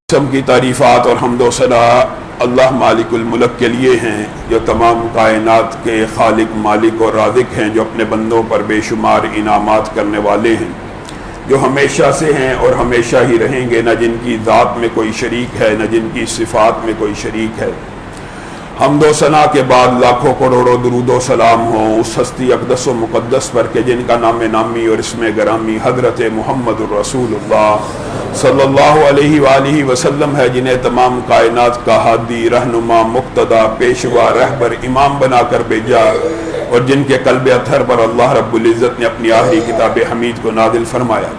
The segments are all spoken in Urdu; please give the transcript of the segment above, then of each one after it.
قسم کی تعریفات اور حمد و ثنا اللہ مالک الملک کے لیے ہیں جو تمام کائنات کے خالق مالک اور رازق ہیں، جو اپنے بندوں پر بے شمار انعامات کرنے والے ہیں، جو ہمیشہ سے ہیں اور ہمیشہ ہی رہیں گے، نہ جن کی ذات میں کوئی شریک ہے نہ جن کی صفات میں کوئی شریک ہے۔ حمد و ثنا کے بعد لاکھوں کروڑوں درود و سلام ہوں اس ہستی اقدس و مقدس پر کہ جن کا نام نامی اور اسم گرامی حضرت محمد الرسول اللہ صلی اللہ علیہ وآلہ وسلم ہے، جنہیں تمام کائنات کا ہادی، رہنما، مقتدا، پیشوا، رہبر، امام بنا کر بھیجا، اور جن کے قلب اطہر پر اللہ رب العزت نے اپنی آخری کتاب حمید کو نازل فرمایا۔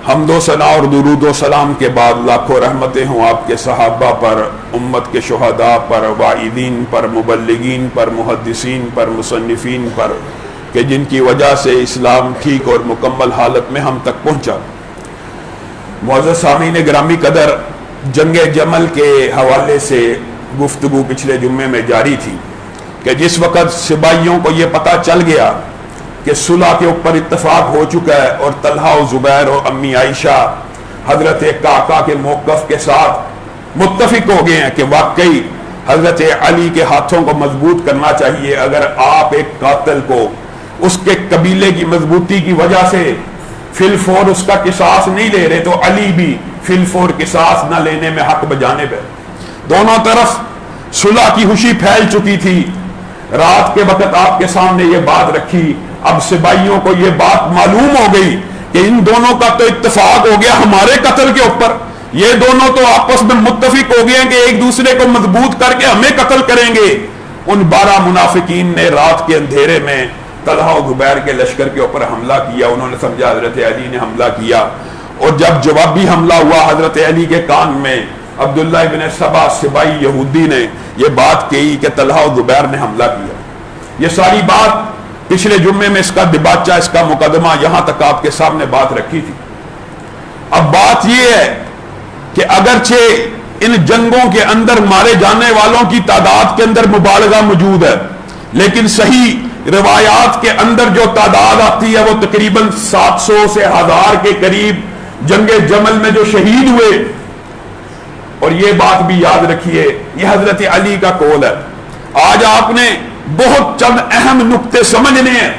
حمد و ثنا اور درود و سلام کے بعد لاکھوں رحمتیں ہوں آپ کے صحابہ پر، امت کے شہداء پر، واعظین پر، مبلغین پر، محدثین پر، مصنفین پر، کہ جن کی وجہ سے اسلام ٹھیک اور مکمل حالت میں ہم تک پہنچا۔ معزز سامعین گرامی قدر، جنگ جمل کے حوالے سے گفتگو پچھلے جمعے میں جاری تھی کہ جس وقت سپاہیوں کو یہ پتہ چل گیا کہ صلح کے اوپر اتفاق ہو چکا ہے اور طلحہ و زبیر اور امی عائشہ حضرت قعقاع کے موقف کے ساتھ متفق ہو گئے ہیں کہ واقعی حضرت علی کے ہاتھوں کو مضبوط کرنا چاہیے، اگر آپ ایک قاتل کو اس کے قبیلے کی مضبوطی کی وجہ سے فی الفور اس کا قصاص نہیں لے رہے تو علی بھی فی الفور قصاص نہ لینے میں حق بجانب ہے۔ دونوں طرف صلح کی خوشی پھیل چکی تھی۔ رات کے وقت آپ کے سامنے یہ بات رکھی، اب سپاہیوں کو یہ بات معلوم ہو گئی کہ ان دونوں کا تو اتفاق ہو گیا ہمارے قتل کے اوپر، یہ دونوں تو آپس میں متفق ہو گئے کہ ایک دوسرے کو مضبوط کر کے ہمیں قتل کریں گے۔ ان 12 منافقین نے رات کے اندھیرے میں طلحہ و زبیر کے لشکر کے اوپر حملہ کیا۔ انہوں نے سمجھا حضرت علی نے حملہ کیا، اور جب جوابی حملہ ہوا حضرت علی کے کان میں عبداللہ ابن سبا سپاہی یہودی نے یہ بات کہی کہ طلحہ و زبیر نے حملہ کیا۔ یہ ساری بات پچھلے جمعے میں اس کا دباچہ، اس کا مقدمہ یہاں تک آپ کے سامنے بات رکھی تھی۔ اب بات یہ ہے کہ اگرچہ ان جنگوں کے اندر مارے جانے والوں کی تعداد کے اندر مبالغہ موجود ہے، لیکن صحیح روایات کے اندر جو تعداد آتی ہے وہ تقریباً 700 سے 1000 کے قریب جنگ جمل میں جو شہید ہوئے۔ اور یہ بات بھی یاد رکھیے، یہ حضرت علی کا قول ہے۔ آج آپ نے بہت چند اہم نقطے سمجھنے ہیں۔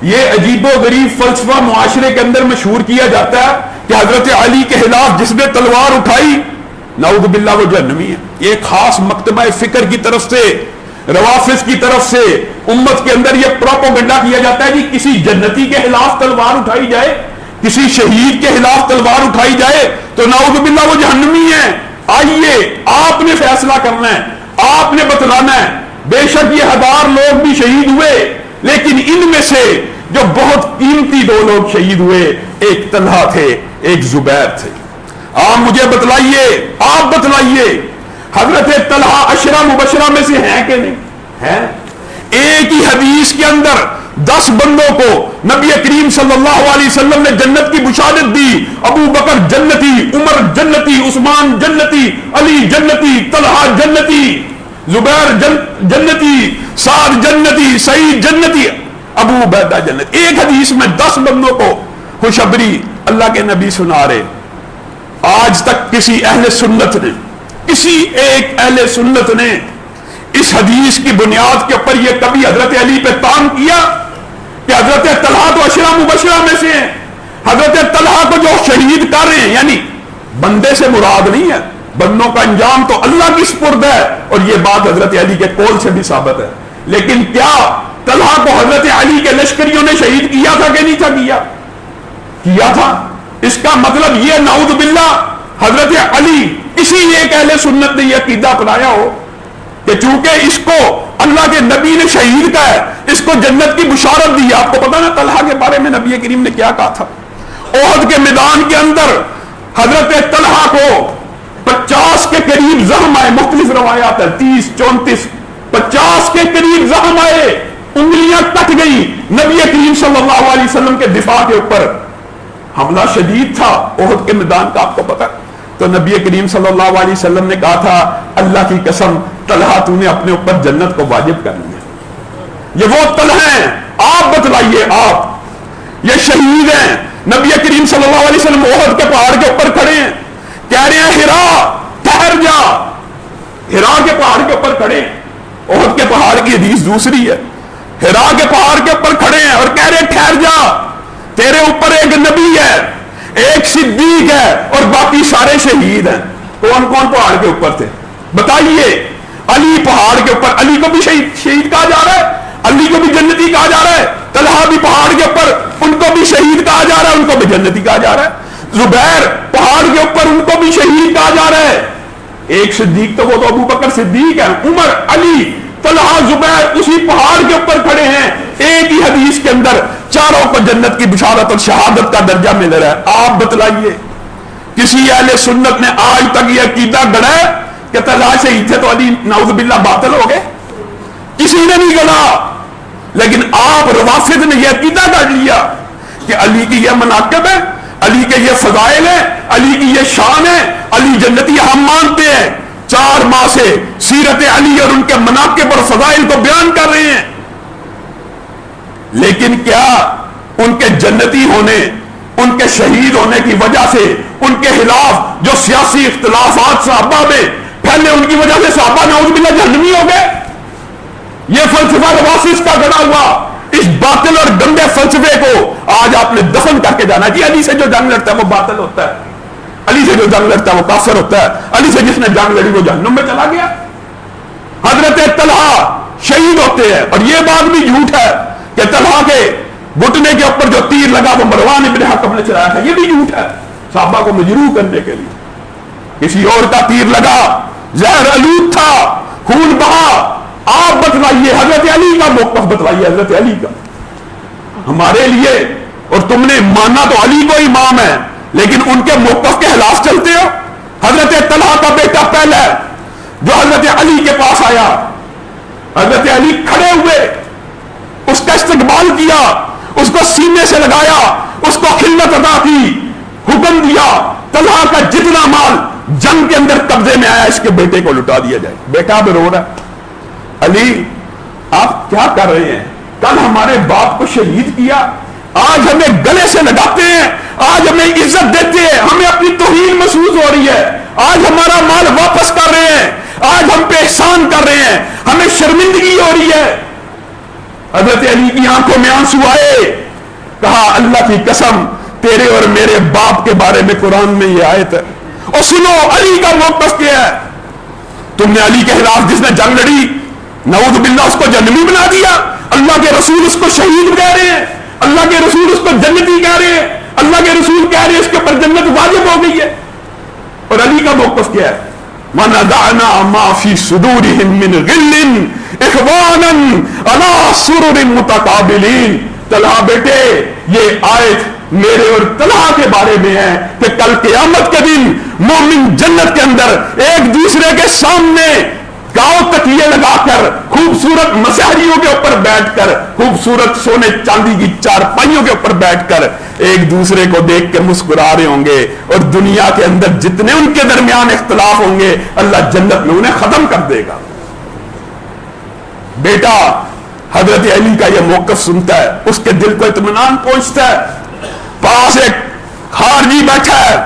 یہ عجیب و غریب فلسفہ معاشرے کے اندر مشہور کیا جاتا ہے کہ حضرت علی کے خلاف جس نے تلوار اٹھائی نعوذ باللہ وہ جہنمی ہے۔ یہ خاص مکتبہ فکر کی طرف سے، روافض کی طرف سے امت کے اندر یہ پروپیگنڈا کیا جاتا ہے کہ کسی جنتی کے خلاف تلوار اٹھائی جائے، کسی شہید کے خلاف تلوار اٹھائی جائے تو نعوذ باللہ وہ جہنمی ہے۔ آئیے آپ نے فیصلہ کرنا ہے، آپ نے بتلانا ہے۔ بے شک یہ 1000 لوگ بھی شہید ہوئے، لیکن ان میں سے جو بہت قیمتی 2 لوگ شہید ہوئے، ایک طلحہ تھے، ایک زبیر تھے۔ آپ مجھے بتلائیے، آپ بتلائیے حضرت طلحہ عشرہ مبشرہ میں سے ہیں کہ نہیں ہیں؟ ایک ہی حدیث کے اندر 10 بندوں کو نبی کریم صلی اللہ علیہ وسلم نے جنت کی بشارت دی۔ ابو بکر جنتی، عمر جنتی، عثمان جنتی، علی جنتی، طلحہ جنتی، زبیر جنتی، سعد جنتی، سعید جنتی، ابو عبیدہ جنتی۔ ایک حدیث میں 10 بندوں کو خوشخبری اللہ کے نبی سنا رہے۔ آج تک کسی اہل سنت نے، کسی ایک اہل سنت نے اس حدیث کی بنیاد کے اوپر یہ کبھی حضرت علی پہ تان کیا کہ حضرت طلحہ تو عشرہ مبشرہ میں سے ہیں، حضرت طلحہ کو جو شہید کر رہے ہیں، یعنی بندے سے مراد نہیں ہے، بندوں کا انجام تو اللہ کی سپرد ہے، اور یہ بات حضرت علی کے قول سے بھی ثابت ہے۔ لیکن کیا طلحہ کو حضرت علی کے لشکریوں نے شہید کیا تھا کہ نہیں تھا؟ کیا تھا۔ اس کا مطلب یہ نعوذ باللہ حضرت علی کسی ایک اہل سنت نے یہ عقیدہ اپنایا ہو کہ چونکہ اس کو اللہ کے نبی نے شہید کا ہے، اس کو جنت کی بشارت دی۔ آپ کو پتا نا طلحہ کے بارے میں نبی کریم نے کیا کہا تھا؟ احد کے میدان کے اندر حضرت طلحہ کو 50 کے قریب زخم آئے، مختلف روایات ہیں 30 34 50 کے قریب زخم آئے، انگلیاں کٹ گئی۔ نبی کریم صلی اللہ علیہ وسلم کے دفاع کے اوپر حملہ شدید تھا احد کے میدان کا، آپ کو پتا۔ تو نبی کریم صلی اللہ علیہ وسلم نے کہا تھا اللہ کی قسم طلحہ تو نے اپنے اوپر جنت کو واجب کر لیا۔ یہ وہ طلحہ ہیں، آپ بتلائیے، آپ یہ شہید ہیں۔ نبی کریم صلی اللہ علیہ وسلم احد کے پہاڑ کے اوپر کھڑے ہیں، کہہ رہے ہیں ہرا ٹھہر جا. ہرا کے پہاڑ کے اوپر کھڑے ہیں. احد کے پہاڑ کی حدیث دوسری ہے. ہرا کے پہاڑ کے اوپر کھڑے ہیں اور کہہ رہے ہیں ٹھہر جا, تیرے اوپر ایک نبی ہے, ایک صدیق ہے اور باقی سارے شہید ہیں. کون کون پہاڑ کے اوپر تھے بتائیے؟ علی پہاڑ کے اوپر, علی کو بھی شہید کہا جا رہا ہے, علی کو بھی جنتی کہا جا رہا ہے. طلحہ بھی پہاڑ کے اوپر, ان کو بھی شہید کہا جا رہا ہے, ان کو بھی جنتی کہا جا رہا ہے. زبیر پہاڑ کے اوپر, ان کو بھی شہید کہا جا رہا ہے. ایک صدیق تو وہ تو ابو بکر صدیق ہے. عمر, علی, طلحہ, زبیر اسی پہاڑ کے اوپر کھڑے ہیں. ایک ہی حدیث کے اندر چاروں کو جنت کی بشارت اور شہادت کا درجہ مل رہا ہے. آپ بتلائیے کسی اہل سنت نے آج تک یہ عقیدہ گڑا ہے کہ طلحہ شہید تھے تو علی نعوذ باللہ باطل ہو گئے؟ کسی نے نہیں گڑا. لیکن آپ روافض نے یہ عقیدہ گڑ لیا کہ علی کی یہ مناقب ہے, علی کے یہ فضائل ہیں, علی کی یہ شان ہے, علی جنتی. ہم مانتے ہیں 4 ماہ سے سیرت علی اور ان کے مناقب اور فضائل کو بیان کر رہے ہیں. لیکن کیا ان کے جنتی ہونے, ان کے شہید ہونے کی وجہ سے ان کے خلاف جو سیاسی اختلافات صحابہ میں پھیلے, ان کی وجہ سے صحابہ نعوذ باللہ جہنمی ہو گئے؟ یہ فلسفہ روافض کا گڑا ہوا اس باطل اور گندے فلسفے کو آج آپ نے دفن کر کے جانا. جی علی سے جو جنگ لڑتا ہے وہ باطل ہوتا ہے, علی سے جو جنگ لڑتا ہے وہ کافر ہوتا ہے, علی سے جس نے جنگ لڑی وہ جہنم میں چلا گیا. حضرت طلحہ شہید ہوتے ہیں اور یہ بات بھی جھوٹ ہے کہ طلحہ کے گھٹنے کے اوپر جو تیر لگا وہ مروان ابن حکم نے چلایا تھا. یہ بھی جھوٹ ہے صحابہ کو مجروح کرنے کے لیے. کسی اور کا تیر لگا, زہر آلود تھا, خون بہا. آپ بتلائیے حضرت علی کا موقف بتلائیے, حضرت علی کا. ہمارے لیے, اور تم نے مانا تو علی کو امام ہے لیکن ان کے موقف کے خلاف چلتے ہو. حضرت طلحہ کا بیٹا پہلا جو حضرت علی کے پاس آیا, حضرت علی کھڑے ہوئے, اس کا استقبال کیا, اس کو سینے سے لگایا, اس کو خلت عطا کی, حکم دیا طلحہ کا جتنا مال جنگ کے اندر قبضے میں آیا اس کے بیٹے کو لٹا دیا جائے. بیٹا اب رو رہا ہے. علی آپ کیا کر رہے ہیں؟ کل ہمارے باپ کو شہید کیا, آج ہمیں گلے سے لگاتے ہیں, آج ہمیں عزت دیتے ہیں, ہمیں اپنی توہین محسوس ہو رہی ہے, آج ہمارا مال واپس کر رہے ہیں, آج ہم پہ احسان کر رہے ہیں, ہمیں شرمندگی ہو رہی ہے. حضرت علی کی آنکھوں میں آنسو آئے. کہا اللہ کی قسم تیرے اور میرے باپ کے بارے میں قرآن میں یہ آیت ہے, اور سنو علی کا موقف کیا ہے. تم نے علی کے خلاف جس نے جنگ لڑی نعوذ باللہ اس کو جہنمی بنا دیا. اللہ کے رسول اس کو شہید کہہ رہے ہیں, اللہ کے رسول اس کو جنتی کہہ رہے ہیں, اللہ کے رسول کہہ رہے ہیں اس کے اوپر جنت واجب ہو گئی ہے. اور علی کا موقف کیا ہے؟ وَنَزَعْنَا مَا فِي صُدُورِهِم مِّنْ غِلٍّ إِخْوَانًا عَلَىٰ سُرُرٍ مُتَقَابِلِينَ. طلحہ بیٹے یہ آیت میرے اور طلحہ کے بارے میں ہے کہ کل قیامت کے دن مومن جنت کے اندر ایک دوسرے کے سامنے گاؤں تکیے لگا کر خوبصورت مسہریوں کے اوپر بیٹھ کر, خوبصورت سونے چاندی کی چارپائیوں کے اوپر بیٹھ کر ایک دوسرے کو دیکھ کے مسکرا رہے ہوں گے, اور دنیا کے اندر جتنے ان کے درمیان اختلاف ہوں گے اللہ جنت میں انہیں ختم کر دے گا. بیٹا حضرت علی کا یہ موقف سنتا ہے, اس کے دل کو اطمینان پہنچتا ہے. پاس ایک خارجی بیٹھا ہے,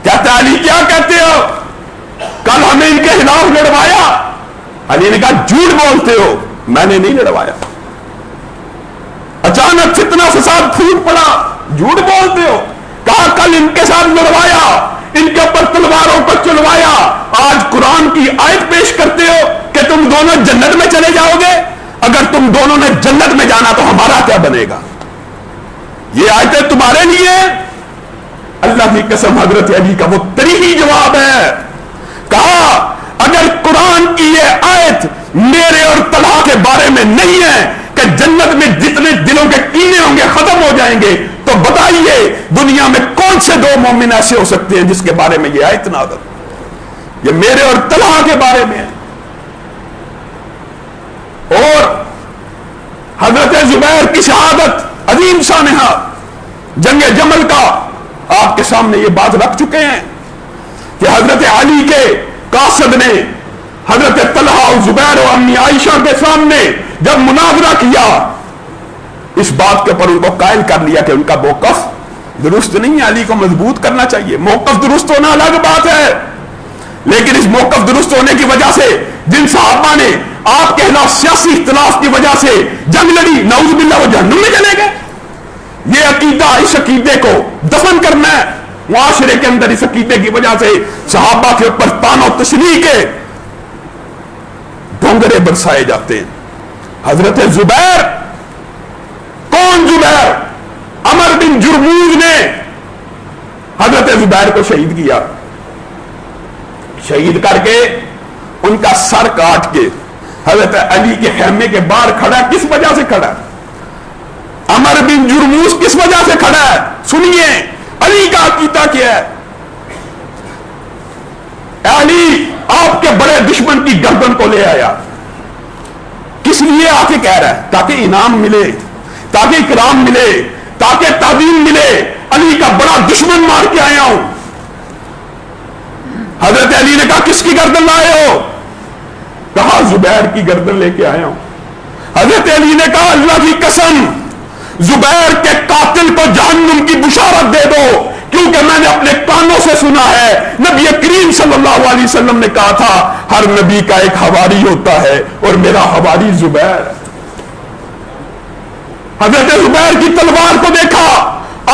کہتا ہے علی کیا کہتے ہو, کل ہمیں ان کے خلاف لڑوایا. علی نے کہا جھوٹ بولتے ہو, میں نے نہیں لڑوایا. اچانک فتنہ فساد پھوٹ پڑا, جھوٹ بولتے ہو. کہا کل ان کے ساتھ لڑوایا, ان کے اوپر تلواروں کو چلوایا. آج قرآن کی آیت پیش کرتے ہو کہ تم دونوں جنت میں چلے جاؤ گے. اگر تم دونوں نے جنت میں جانا تو ہمارا کیا بنے گا؟ یہ آیتیں تمہارے لیے. اللہ کی قسم حضرت علی کا وہ تاریخی جواب ہے. کہا اگر قرآن کی یہ آیت میرے اور طلحہ کے بارے میں نہیں ہے کہ جنت میں جتنے دلوں کے کینے ہوں گے ختم ہو جائیں گے, تو بتائیے دنیا میں کون سے 2 مومن ایسے ہو سکتے ہیں جس کے بارے میں یہ آیت نازل, یہ میرے اور طلحہ کے بارے میں ہے. اور حضرت زبیر کی شہادت عظیم سانحہ جنگ جمل کا آپ کے سامنے یہ بات رکھ چکے ہیں کہ حضرت علی کے قاصد نے حضرت طلحہ اور زبیر اور امی عائشہ کے سامنے جب مناظرہ کیا, اس بات کے اوپر ان کو قائل کر لیا کہ ان کا موقف درست نہیں ہے، علی کو مضبوط کرنا چاہیے. موقف درست ہونا الگ بات ہے، لیکن اس موقف درست ہونے کی وجہ سے جن صحابہ نے آپ کے خلاف سیاسی اختلاف کی وجہ سے جنگ لڑی، نعوذ باللہ وہ جہنم میں چلے گئے. یہ عقیدہ، اس عقیدے کو دفن کرنا ہے. معاشرے کے اندر اس عقیدے کی وجہ سے صحابہ کے اوپر طعن و تشنیع کے ڈونگرے برسائے جاتے ہیں. حضرت زبیر، کون زبیر؟ عمر بن جرموز نے حضرت زبیر کو شہید کیا. شہید کر کے ان کا سر کاٹ کے حضرت علی کے خیمے کے باہر کھڑا ہے. کس وجہ سے کھڑا ہے؟ عمر بن جرموز کس وجہ سے کھڑا ہے؟ سنیے علی کا عقیدہ کیا ہے. علی آپ کے بڑے دشمن کی گردن کو لے آیا. کس لیے آ کے کہہ رہا ہے؟ تاکہ انعام ملے، تاکہ اکرام ملے، تاکہ تعظیم ملے. علی کا بڑا دشمن مار کے آیا ہوں. حضرت علی نے کہا کس کی گردن لائے ہو؟ کہا زبیر کی گردن لے کے آیا ہوں. حضرت علی نے کہا اللہ کی قسم، زبیر کے قاتل کو جہنم کی بشارت دے دو، کیونکہ میں نے اپنے کانوں سے سنا ہے نبی کریم صلی اللہ علیہ وسلم نے کہا تھا ہر نبی کا ایک حواری ہوتا ہے اور میرا حواری زبیر. حضرت زبیر کی تلوار کو دیکھا،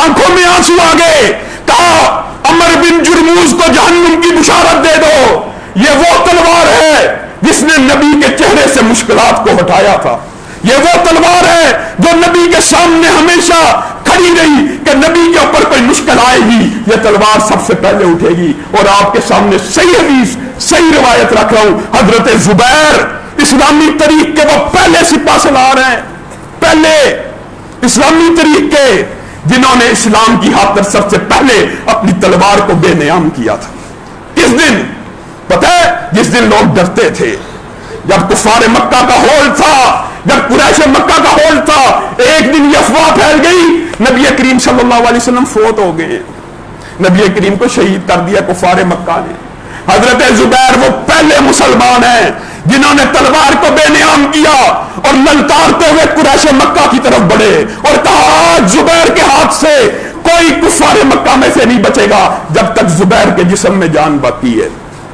آنکھوں میں آنسو آ گئے. کہا عمر بن جرموز کو جہنم کی بشارت دے دو. یہ وہ تلوار ہے جس نے نبی کے چہرے سے مشکلات کو ہٹایا تھا. یہ وہ تلوار ہے جو نبی کے سامنے ہمیشہ کھڑی رہی کہ نبی کے اوپر کوئی مشکل آئے گی یہ تلوار سب سے پہلے اٹھے گی. اور آپ کے سامنے صحیح حدیث، صحیح روایت رکھ رہا ہوں. حضرت زبیر اسلامی طریق کے وہ پہلے سپاہ سالار ہیں، پہلے اسلامی طریق کے جنہوں نے اسلام کی خاطر سب سے پہلے اپنی تلوار کو بے نیام کیا تھا. کس دن؟ پتہ ہے جس دن لوگ ڈرتے تھے، جب کفار مکہ کا ہول تھا، جب قریش مکہ کا ہول تھا. ایک دن یہ افواہ پھیل گئی نبی کریم صلی اللہ علیہ وسلم فوت ہو گئے. نبی کریم کو شہید کر دیا کفار مکہ نے. حضرت زبیر وہ پہلے مسلمان ہیں جنہوں نے تلوار کو بے نیام کیا اور للکارتے ہوئے قریش مکہ کی طرف بڑھے اور کہا زبیر کے ہاتھ سے کوئی کفار مکہ میں سے نہیں بچے گا جب تک زبیر کے جسم میں جان باقی ہے.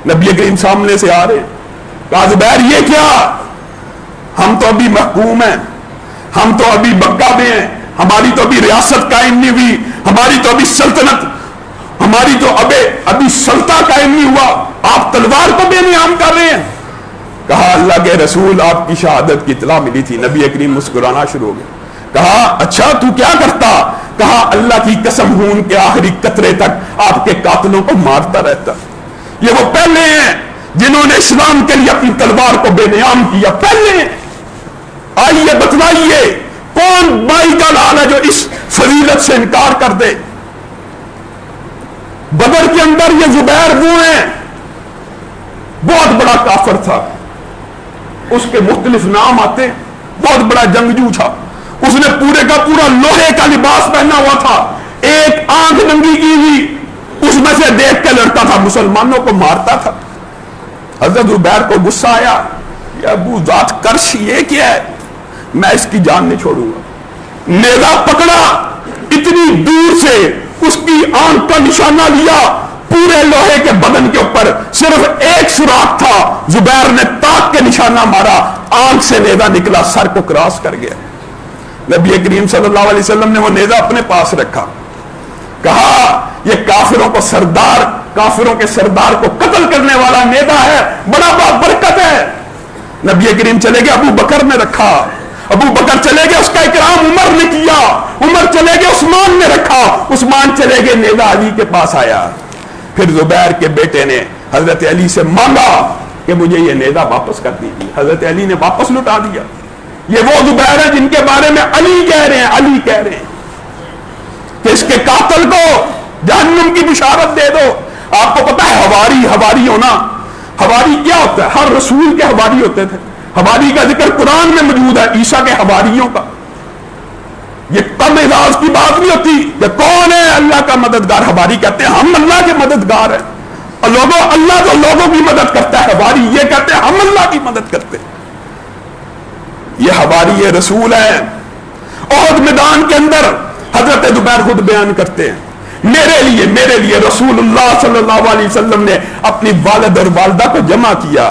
نبی کریم سامنے سے آ رہے، کہا زبیر یہ کیا؟ ہم تو ابھی محکوم ہیں، ہم تو ابھی مکہ میں ہیں، ہماری تو ابھی ریاست قائم نہیں ہوئی، ہماری تو ابھی سلطنت، ہماری تو ابھی سلطہ قائم نہیں ہوا، آپ تلوار کو بے نیام کر رہے ہیں. کہا اللہ کے رسول آپ کی شہادت کی اطلاع ملی تھی. نبی کریم مسکرانا شروع ہو گئے. کہا اچھا تو کیا کرتا؟ کہا اللہ کی قسم خون کے آخری قطرے تک آپ کے قاتلوں کو مارتا رہتا. یہ وہ پہلے ہیں جنہوں نے اسلام کے لیے اپنی تلوار کو بے نیام کیا. پہلے آئیے بتلائیے کون بائی کا لال ہے جو اس فضیلت سے انکار کر دے. بدر کے اندر یہ زبیر وہ ہیں، بہت بڑا کافر تھا، اس کے مختلف نام آتے، بہت بڑا جنگجو تھا. اس نے پورے کا پورا لوہے کا لباس پہنا ہوا تھا، ایک آنکھ ننگی کی ہوئی، اس میں سے دیکھ کے لڑتا تھا، مسلمانوں کو مارتا تھا. حضرت زبیر کو غصہ آیا، یہ ابو ذات کرش یہ کیا ہے، میں اس کی جان نہیں چھوڑوں گا. نیزہ پکڑا، اتنی دور سے اس کی آنکھ کا نشانہ لیا، پورے لوہے کے بدن کے اوپر صرف ایک سوراخ تھا. زبیر نے تاک کے نشانہ مارا، آنکھ سے نیزہ نکلا، سر کو کراس کر گیا. نبی کریم صلی اللہ علیہ وسلم نے وہ نیزہ اپنے پاس رکھا. کہا یہ کافروں کے سردار کو قتل کرنے والا نیزہ ہے، بڑا برکت ہے. نبی کریم چلے گئے، ابو بکر نے رکھا. ابو بکر چلے گئے، اس کا اکرام عمر نے کیا. عمر چلے گئے، عثمان نے رکھا. عثمان چلے گئے، نیزہ علی کے پاس آیا. پھر زبیر کے بیٹے نے حضرت علی سے مانگا کہ مجھے یہ نیزہ واپس کر دیجیے. حضرت علی نے واپس لوٹا دیا. یہ وہ زبیر ہیں جن کے بارے میں علی کہہ رہے ہیں کہ اس کے قاتل کو جہنم کی بشارت دے دو. آپ کو پتا ہے حواری ہونا، حواری کیا ہوتا ہے؟ ہر رسول کے حواری ہوتے تھے. حواری کا ذکر قرآن میں موجود ہے، عیسیٰ کے حواریوں کا. یہ کم اعزاز کی بات نہیں ہوتی کہ کون ہے اللہ کا مددگار. حواری کہتے ہیں ہم اللہ کے مددگار ہیں. اللہ تو لوگوں کی مدد کرتا ہے، حواری یہ کہتے ہیں ہم اللہ کی مدد کرتے ہیں. یہ حواری یہ رسول ہے. احد میدان کے اندر حضرت زبیر خود بیان کرتے ہیں میرے لیے رسول اللہ صلی اللہ علیہ وسلم نے اپنی والد اور والدہ کو جمع کیا.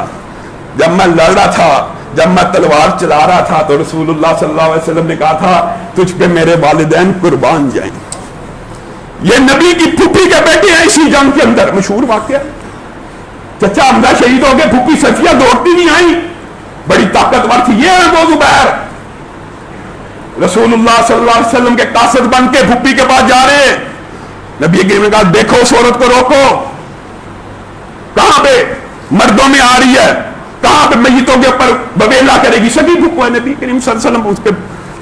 جب میں لڑ رہا تھا، جب میں تلوار چلا رہا تھا، تو رسول اللہ صلی اللہ علیہ وسلم نے کہا تھا تجھ پہ میرے والدین قربان جائیں. یہ نبی کی پھوپھی کے بیٹے ہیں اسی جنگ کے اندر. مشہور واقعہ، چچا حمزہ شہید ہو گئے، پھوپھی صفیہ دوڑتی نہیں آئی، بڑی طاقتور تھی. یہ ہے وہ زبیر. رسول اللہ صلی اللہ علیہ وسلم کے قاصد بن کے پھوپھی کے پاس جا رہے ہیں. نبی کریم نے کہا دیکھو اس عورت کو روکو. کہاں پہ؟ مردوں میں آ رہی ہے. کہاں پہ؟ میتوں کے اوپر بویلا کرے گی. سبھی پھوپھو ہے. نبی کریم صلی اللہ علیہ وسلم اس کے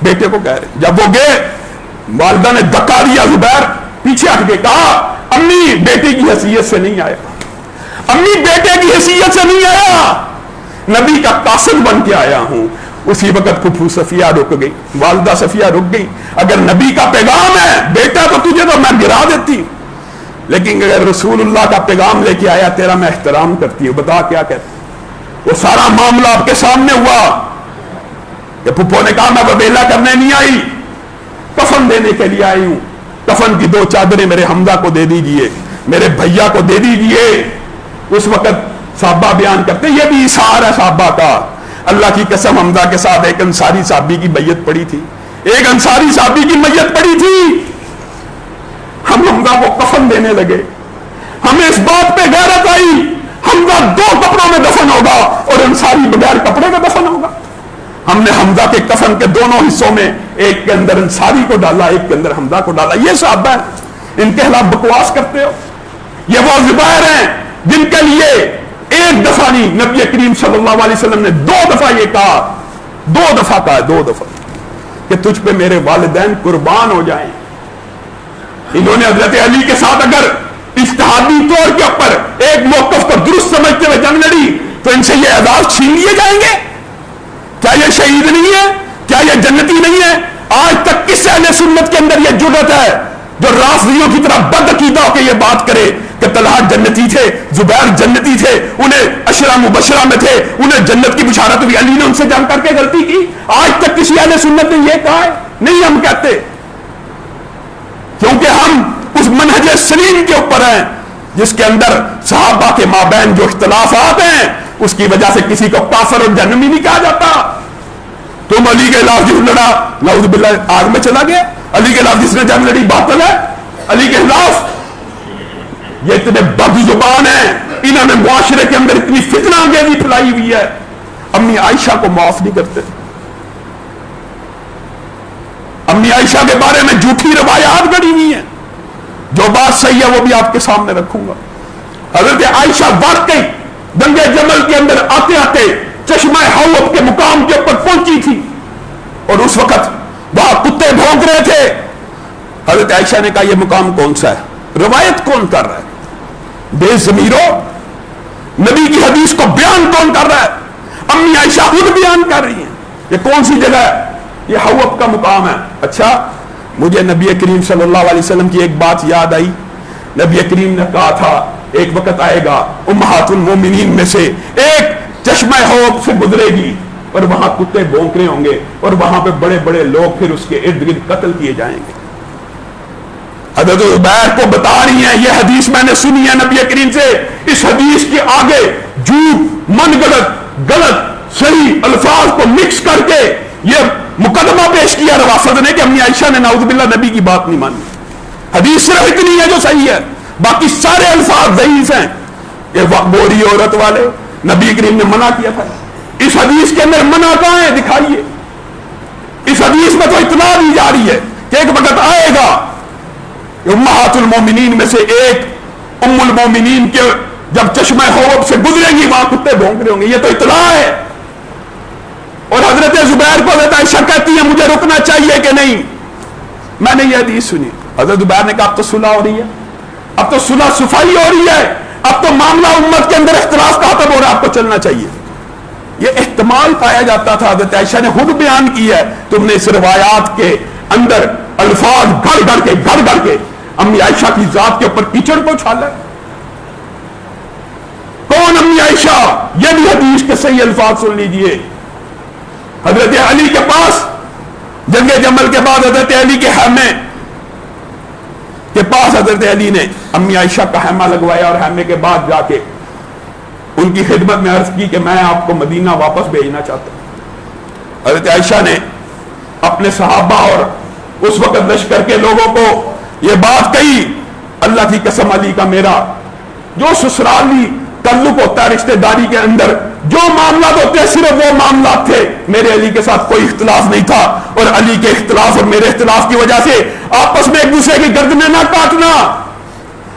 بیٹے کو کہہ رہے. جب وہ گئے، والدہ نے دھکا دیا. زبیر پیچھے ہٹ کے کہا امی بیٹے کی حیثیت سے نہیں آیا، امی بیٹے کی حیثیت سے نہیں آیا، نبی کا قاصد بن کے آیا ہوں. اسی وقت پھوپھو صفیہ رک گئی، والدہ صفیہ رک گئی. اگر نبی کا پیغام ہے بیٹا تو تجھے تو میں گرا دیتی، لیکن اگر رسول اللہ کا پیغام لے کے آیا تیرا میں احترام کرتی ہوں. بتا کیا کہتے. وہ سارا معاملہ آپ کے سامنے ہوا کہ پھوپھو نے کہا میں وبیلا کرنے نہیں آئی، کفن دینے کے لیے آئی ہوں. کفن کی 2 چادریں میرے حمزہ کو دے دیجئے، میرے بھیا کو دے دیجئے. اس وقت صحابہ بیان کرتے یہ بھی اثار ہے صحابہ کا. اللہ کی قسم حمزہ کے ساتھ ایک انصاری صحابی کی میت پڑی تھی، ایک انصاری صحابی کی میت پڑی تھی. ہم حمزہ کو کفن دینے لگے. ہمیں اس بات پہ غیرت آئی حمزہ 2 کپڑوں میں دفن ہوگا اور انصاری بغیر کپڑے کا دفن ہوگا. ہم نے حمزہ کے کفن کے دونوں حصوں میں ایک کے اندر انصاری کو ڈالا، ایک کے اندر حمزہ کو ڈالا. یہ صحابہ ہیں، ان کے خلاف بکواس کرتے ہو. یہ وہ زبیر ہیں جن کے لیے ایک دفعہ نہیں، نبی کریم صلی اللہ علیہ وسلم نے 2 دفعہ یہ کہا، 2 دفعہ کہا، 2 دفعہ کہ تجھ پہ میرے والدین قربان ہو جائیں. انہوں نے حضرت علی کے ساتھ اگر اجتہادی طور کے اوپر ایک موقف کو درست سمجھتے ہوئے جنگ لڑی تو ان سے یہ اعزاز چھین لیے جائیں گے. کیا یہ شہید نہیں ہے؟ کیا یہ جنتی نہیں ہے؟ آج تک کس اہل سنت کے اندر یہ جرأت ہے جو رافضیوں کی طرح بدعقیدہ ہو کے یہ بات کرے کہ طلحہ جنتی تھے، زبیر جنتی تھے، انہیں عشرہ مبشرہ میں تھے، انہیں جنت کی بشارت ہوئی، علی نے ان سے جنگ کر کے غلطی کی؟ آج تک کسی اہل سنت نے یہ کہا ہے؟ نہیں ہم کہتے، کیونکہ ہم اس منہج سلیم کے اوپر ہیں جس کے اندر صحابہ کے مابین جو اختلافات ہیں اس کی وجہ سے کسی کو کافر اور جہنمی نہیں کہا جاتا. تم علی کے خلاف جو لڑا نعوذ باللہ آگ میں چلا گیا. علی کے خلاف جس نے جنگ لڑی باطل ہے. علی کے خلاف یہ اتنے بد زبان ہیں، انہوں نے معاشرے کے اندر اتنی فتنہ انگیزی پھیلائی ہوئی ہے، امی عائشہ کو معاف نہیں کرتے. امی عائشہ کے بارے میں جھوٹی روایات گڑی ہوئی ہیں. جو بات صحیح ہے وہ بھی آپ کے سامنے رکھوں گا. حضرت عائشہ واقعی دنگے جمل کے اندر آتے آتے چشمہ حوض کے مقام کے اوپر پہنچی تھی اور اس وقت وہاں کتے بھونک رہے تھے. حضرت عائشہ نے کہا یہ مقام کون سا ہے؟ روایت کون کر رہا ہے؟ بے ضمیرو، نبی کی حدیث کو بیان کون کر رہا ہے؟ امی عائشہ خود بیان کر رہی ہیں. یہ کون سی جگہ ہے؟ یہ حوض کا مقام ہے. اچھا، مجھے نبی کریم صلی اللہ علیہ وسلم کی ایک بات یاد آئی. نبی کریم نے کہا تھا ایک وقت آئے گا امہات المومنین میں سے ایک چشمہ حوض سے گزرے گی اور وہاں کتے بھونک رہے ہوں گے اور وہاں پہ بڑے بڑے لوگ پھر اس کے ارد گرد قتل کیے جائیں گے. حضرت زبیر کو بتا رہی ہیں یہ حدیث میں نے سنی ہے نبی کریم سے. اس حدیث کے آگے جھوٹ، من غلط صحیح الفاظ کو مکس کر کے یہ مقدمہ پیش کیا روافض نے کہ امی عائشہ نے نعوذ باللہ نبی کی بات نہیں مانی. حدیث صرف اتنی ہے جو صحیح ہے، باقی سارے الفاظ ضعیف ہیں. یہ بوری عورت والے نبی کریم نے منع کیا تھا. اس حدیث کے اندر منع کہاں ہے؟ دکھائیے. اس حدیث میں تو اطلاع دی جا رہی ہے کہ ایک وقت آئے گا امہات المومنین میں سے ایک ام المومنین کے جب چشمہ حوض سے گزریں گی وہاں کتے بھونک رہے ہوں گے. یہ تو اطلاع ہے. اور حضرت زبیر کو حضرت عائشہ کہتی ہے مجھے رکنا چاہیے کہ نہیں. میں نے یہ حدیث سنی. حضرت زبیر نے کہا اب تو صلح ہو رہی ہے، اب تو صلح صفائی ہو رہی ہے، اب تو معاملہ امت کے اندر اختلاف کا ختم ہو رہا ہے، آپ کو چلنا چاہیے. یہ احتمال پایا جاتا تھا. حضرت عائشہ نے خود بیان کی ہے تم نے اس روایات کے اندر الفاظ گھڑ کے امی عائشہ کی ذات کے اوپر کیچڑ کو اچھالا. کون امی عائشہ؟ یہ بھی حدیث کے صحیح الفاظ سن لیجئے. حضرت علی کے پاس جنگ جمل کے بعد حضرت علی کے خیمے کے پاس حضرت علی نے امی عائشہ کا خیمہ لگوایا اور خیمے کے بعد جا کے ان کی خدمت میں عرض کی کہ میں آپ کو مدینہ واپس بھیجنا چاہتا ہوں۔ حضرت عائشہ نے اپنے صحابہ اور اس وقت لشکر کے لوگوں کو یہ بات کہی، اللہ کی قسم علی کا میرا جو سسرالی تعلق ہوتا ہے رشتہ داری کے اندر جو معاملات ہوتے ہیں صرف وہ معاملات تھے، میرے علی کے ساتھ کوئی اختلاف نہیں تھا، اور علی کے اختلاف اور میرے اختلاف کی وجہ سے آپس میں ایک دوسرے کی گردنیں نہ کاٹنا۔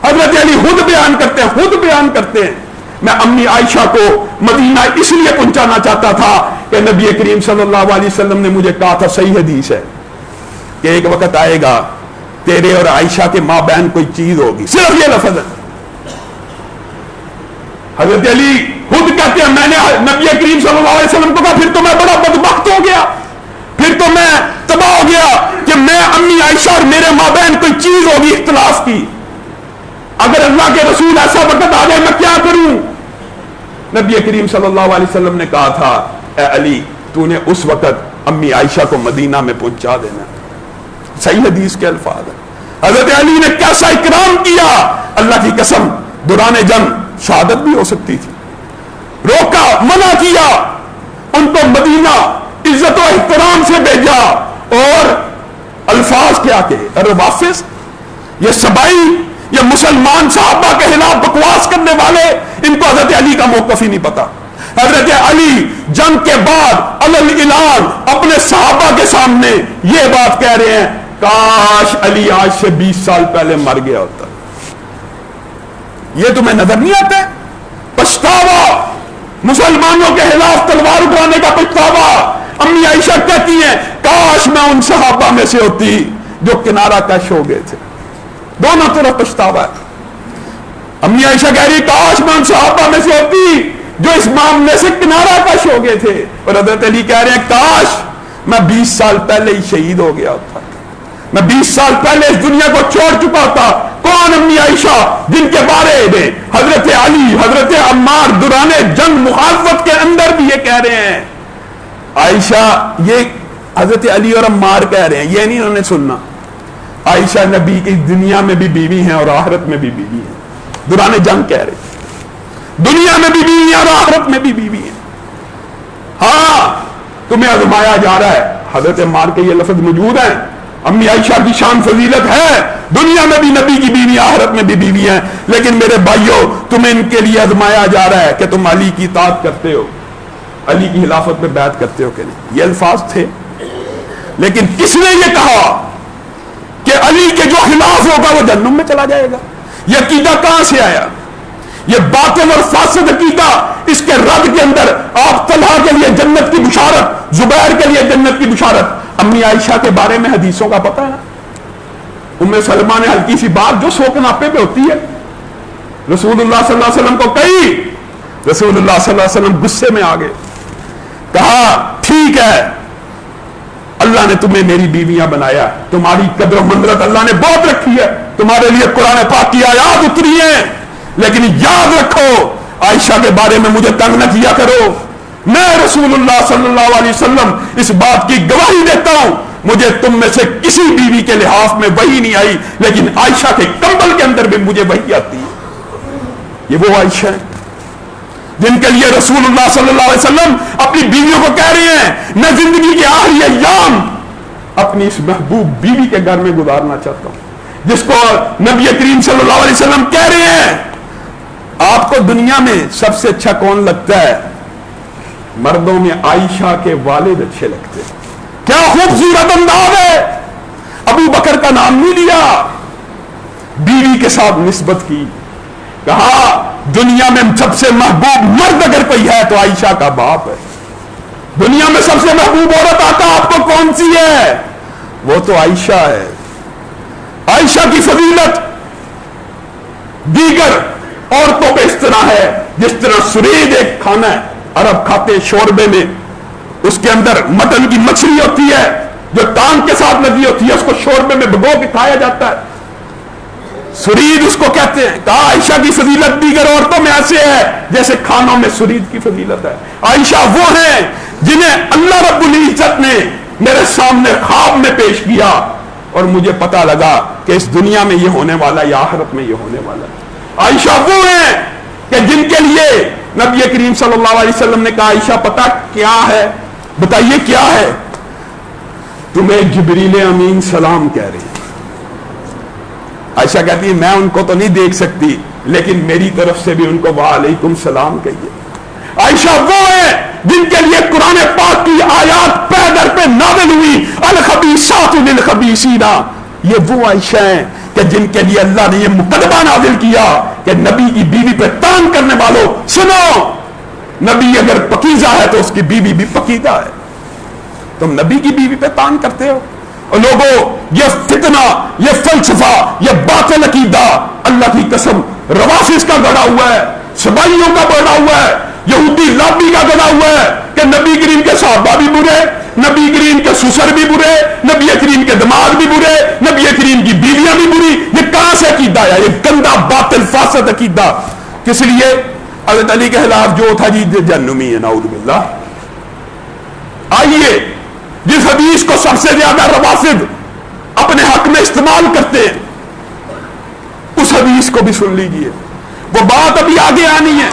حضرت علی خود بیان کرتے ہیں میں امی عائشہ کو مدینہ اس لیے پہنچانا چاہتا تھا کہ نبی کریم صلی اللہ علیہ وسلم نے مجھے کہا تھا، صحیح حدیث ہے کہ ایک وقت آئے گا تیرے اور عائشہ کے ماں بہن کوئی چیز ہوگی، صرف یہ لفظ ہے۔ حضرت علی خود کہتے ہیں میں نے نبی کریم صلی اللہ علیہ وسلم کو کہا پھر تو میں بڑا بدبخت ہو گیا، پھر تو میں تباہ ہو گیا کہ میں امی عائشہ اور میرے ماں بہن کوئی چیز ہوگی اختلاف کی، اگر اللہ کے رسول ایسا وقت آ جائے میں کیا کروں؟ نبی کریم صلی اللہ علیہ وسلم نے کہا تھا اے علی تو نے اس وقت امی عائشہ کو مدینہ میں پہنچا دینا، صحیح حدیث کے الفاظ ہیں۔ حضرت علی نے کیسا اکرام کیا، اللہ کی قسم دوران جنگ شہادت بھی ہو سکتی تھی، روکا، منع کیا، ان کو مدینہ عزت و احترام سے بھیجا، اور الفاظ کیا کہ ارے واپس یہ سبائی یہ مسلمان صحابہ کے خلاف بکواس کرنے والے، ان کو حضرت علی کا موقف ہی نہیں پتا۔ حضرت علی جنگ کے بعد علل اعلان اپنے صحابہ کے سامنے یہ بات کہہ رہے ہیں کاش علی آج سے 20 سال پہلے مر گیا ہوتا۔ یہ تمہیں نظر نہیں آتا؟ پچھتاوا، مسلمانوں کے خلاف تلوار اٹھانے کا پچھتاوا۔ امی عائشہ کہتی ہیں کاش میں ان صحابہ میں سے ہوتی جو کنارہ کش ہو گئے تھے، دونوں طرف پچھتاوا ہے۔ امی عائشہ کہہ رہی کاش میں ان صحابہ میں سے ہوتی جو اس معاملے سے کنارہ کش ہو گئے تھے، اور حضرت علی کہہ رہے ہیں کاش میں 20 سال پہلے ہی شہید ہو گیا ہوتا، میں 20 سال پہلے اس دنیا کو چھوڑ چکا ہوتا۔ کون امی عائشہ جن کے بارے میں حضرت علی، حضرت عمار دوران جنگ مخالفت کے اندر بھی یہ کہہ رہے ہیں، عائشہ یہ حضرت علی اور عمار کہہ رہے ہیں، یہ نہیں انہوں نے سننا، عائشہ نبی کی دنیا میں بھی بیوی ہیں اور آخرت میں بھی بیوی ہیں، دوران جنگ کہہ رہے ہیں دنیا میں بھی بیوی ہیں اور آخرت میں بھی بیوی ہیں۔ ہاں تمہیں آزمایا جا رہا ہے، حضرت عمار کے یہ لفظ موجود ہیں، امی عائشہ کی شان فضیلت ہے، دنیا میں بھی نبی کی بیوی آخرت میں بھی بیوی ہیں، لیکن میرے بھائیوں تمہیں ان کے لیے آزمایا جا رہا ہے کہ تم علی کی اطاعت کرتے ہو، علی کی خلافت میں بیعت کرتے ہو کہ نہیں۔ یہ الفاظ تھے، لیکن کس نے یہ کہا کہ علی کے جو خلاف ہوگا وہ جہنم میں چلا جائے گا؟ یہ عقیدہ کہاں سے آیا؟ یہ باطل اور فاسد عقیدہ، اس کے رد کے اندر آپ طلحہ کے لیے جنت کی بشارت، زبیر کے لیے جنت کی بشارت۔ امی عائشہ کے بارے میں حدیثوں کا پتہ ہے، ام سلمہ نے ہلکی سی بات جو سو کناپے پہ ہوتی ہے رسول اللہ صلی اللہ علیہ وسلم کو کہی، رسول اللہ صلی اللہ علیہ وسلم غصے میں آ گئے، کہا ٹھیک ہے اللہ نے تمہیں میری بیویاں بنایا، تمہاری قدر و منزلت اللہ نے بہت رکھی ہے، تمہارے لیے قرآن پاک کی آیات اتری ہیں، لیکن یاد رکھو عائشہ کے بارے میں مجھے تنگ نہ کیا کرو، میں رسول اللہ صلی اللہ علیہ وسلم اس بات کی گواہی دیتا ہوں مجھے تم میں سے کسی بیوی کے لحاظ میں وحی نہیں آئی، لیکن عائشہ کے کمبل کے اندر بھی مجھے وحی آتی ہے۔ یہ وہ عائشہ ہے جن کے لیے رسول اللہ صلی اللہ علیہ وسلم اپنی بیویوں کو کہہ رہے ہیں میں زندگی کے آخری ایام اپنی اس محبوب بیوی کے گھر میں گزارنا چاہتا ہوں، جس کو نبی کریم صلی اللہ علیہ وسلم کہہ رہے ہیں آپ کو دنیا میں سب سے اچھا کون لگتا ہے؟ مردوں میں عائشہ کے والد اچھے لگتے ہیں۔ کیا خوبصورت انداز ہے، ابو بکر کا نام نہیں لیا، بیوی کے ساتھ نسبت کی، کہا دنیا میں سب سے محبوب مرد اگر کوئی ہے تو عائشہ کا باپ ہے، دنیا میں سب سے محبوب عورت آقا آپ کو کون سی ہے؟ وہ تو عائشہ ہے۔ عائشہ کی فضیلت دیگر عورتوں پہ اس طرح ہے جس طرح سرید ایک کھانا ہے، عرب کھاتے شوربے میں اس کے اندر مٹن کی مچھلی ہوتی ہے جو ٹانگ کے ساتھ لگی ہوتی ہے، اس کو شوربے میں بھگو کے کھایا جاتا ہے، سرید اس کو کہتے ہیں۔ کہا عائشہ کی فضیلت دیگر عورتوں میں ایسے ہے جیسے کھانوں میں سرید کی فضیلت ہے۔ عائشہ وہ ہیں جنہیں اللہ رب العزت نے میرے سامنے خواب میں پیش کیا اور مجھے پتا لگا کہ اس دنیا میں یہ ہونے والا یا آخرت میں یہ ہونے والا. عائشہ وہ ہیں کہ جن کے لیے نبی کریم صلی اللہ علیہ وسلم نے کہا عائشہ پتا کیا ہے, بتائیے کیا ہے؟ تمہیں جبریل امین سلام کہہ رہے ہیں. عائشہ کہتی ہے میں ان کو تو نہیں دیکھ سکتی لیکن میری طرف سے بھی ان کو وعلیکم سلام کہیے. عائشہ وہ ہیں جن کے لیے قرآن پاک کی آیات پے در پہ نازل ہوئی, الخبیثات للخبیثین. یہ وہ عائشہ ہیں کہ جن کے لیے اللہ نے یہ مقدمہ نازل کیا کہ نبی کی بیوی پہ تان کرنے والوں سنو, نبی اگر پکیزہ ہے تو اس کی بیوی بھی پکیزہ ہے. تم نبی کی بیوی پہ تان کرتے ہو. اور لوگوں یہ فتنہ, یہ فلسفہ, یہ باطل عقیدہ اللہ کی قسم روافظ کا گڑا ہوا ہے, سبائیوں کا گڑا ہوا ہے, یہودی لابی کا گڑا ہوا ہے کہ نبی کریم کے صحابہ بھی برے, نبی کریم کے سسر بھی برے, نبی کریم کے دماغ بھی برے, نبی کریم کی بیویاں بھی بری. یہ کہاں سے عقیدہ ہے؟ یہ گندا باطل فاسد عقیدہ. کس لیے؟ حضرت علی کے خلاف جو تھا جی جہنمی ہے نعوذ باللہ. آئیے جس حدیث کو سب سے زیادہ روافض اپنے حق میں استعمال کرتے ہیں اس حدیث کو بھی سن لیجئے. وہ بات ابھی آگے آنی ہے.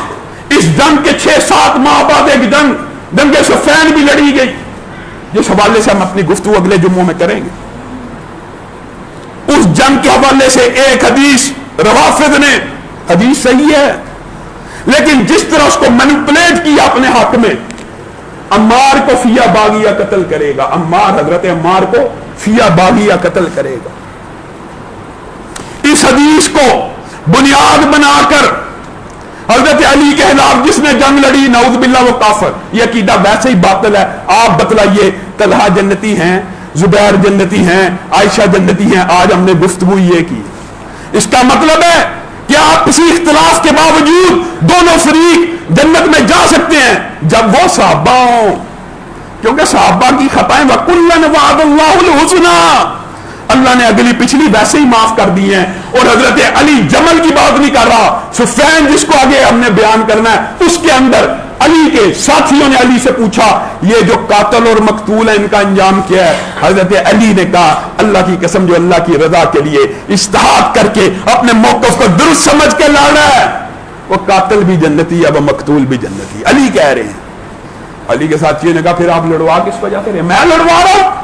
اس جنگ کے 6-7 ماہ بعد ایک جنگ صفین بھی لڑی گئی جس حوالے سے ہم اپنی گفتگو اگلے جمعوں میں کریں گے. اس جنگ کے حوالے سے ایک حدیث روافض نے, حدیث صحیح ہے لیکن جس طرح اس کو مینپولیٹ کیا اپنے حق میں, عمار کو فیا باغیہ قتل کرے گا, عمار حضرت عمار کو فیا باغیہ قتل کرے گا. اس حدیث کو بنیاد بنا کر حضرت علی کے خلاف جس نے جنگ لڑی نعوذ باللہ وہ کافر. یہ عقیدہ ویسے ہی باطل ہے. آپ بتلائیے طلحہ جنتی ہیں, زبیر جنتی ہیں, عائشہ جنتی ہیں. آج ہم نے گفتگو یہ کی. اس کا مطلب ہے کہ آپ کسی اختلاف کے باوجود دونوں فریق جنت میں جا سکتے ہیں جب وہ صحابہ ہوں, کیونکہ صحابہ کی خطائیں وَكُلًّا وَعَدَ اللَّهُ الْحُسْنَىٰ, اللہ نے اگلی پچھلی ویسے ہی معاف کر دی ہیں. اور حضرت علی جمل کی بات نہیں کر رہا, صفین جس کو آگے ہم نے بیان کرنا ہے اس کے اندر علی کے ساتھیوں نے علی سے پوچھا یہ جو قاتل اور مقتول ہے ان کا انجام کیا ہے؟ حضرت علی نے کہا اللہ کی قسم جو اللہ کی رضا کے لیے اجتہاد کر کے اپنے موقف کو درست سمجھ کے لڑ رہا ہے وہ قاتل بھی جنتی ہے وہ مقتول بھی جنتی. علی کہہ رہے ہیں. علی کے ساتھیوں نے کہا پھر آپ لڑوا کس وجہ سے رہے؟ میں لڑوا رہا ہوں.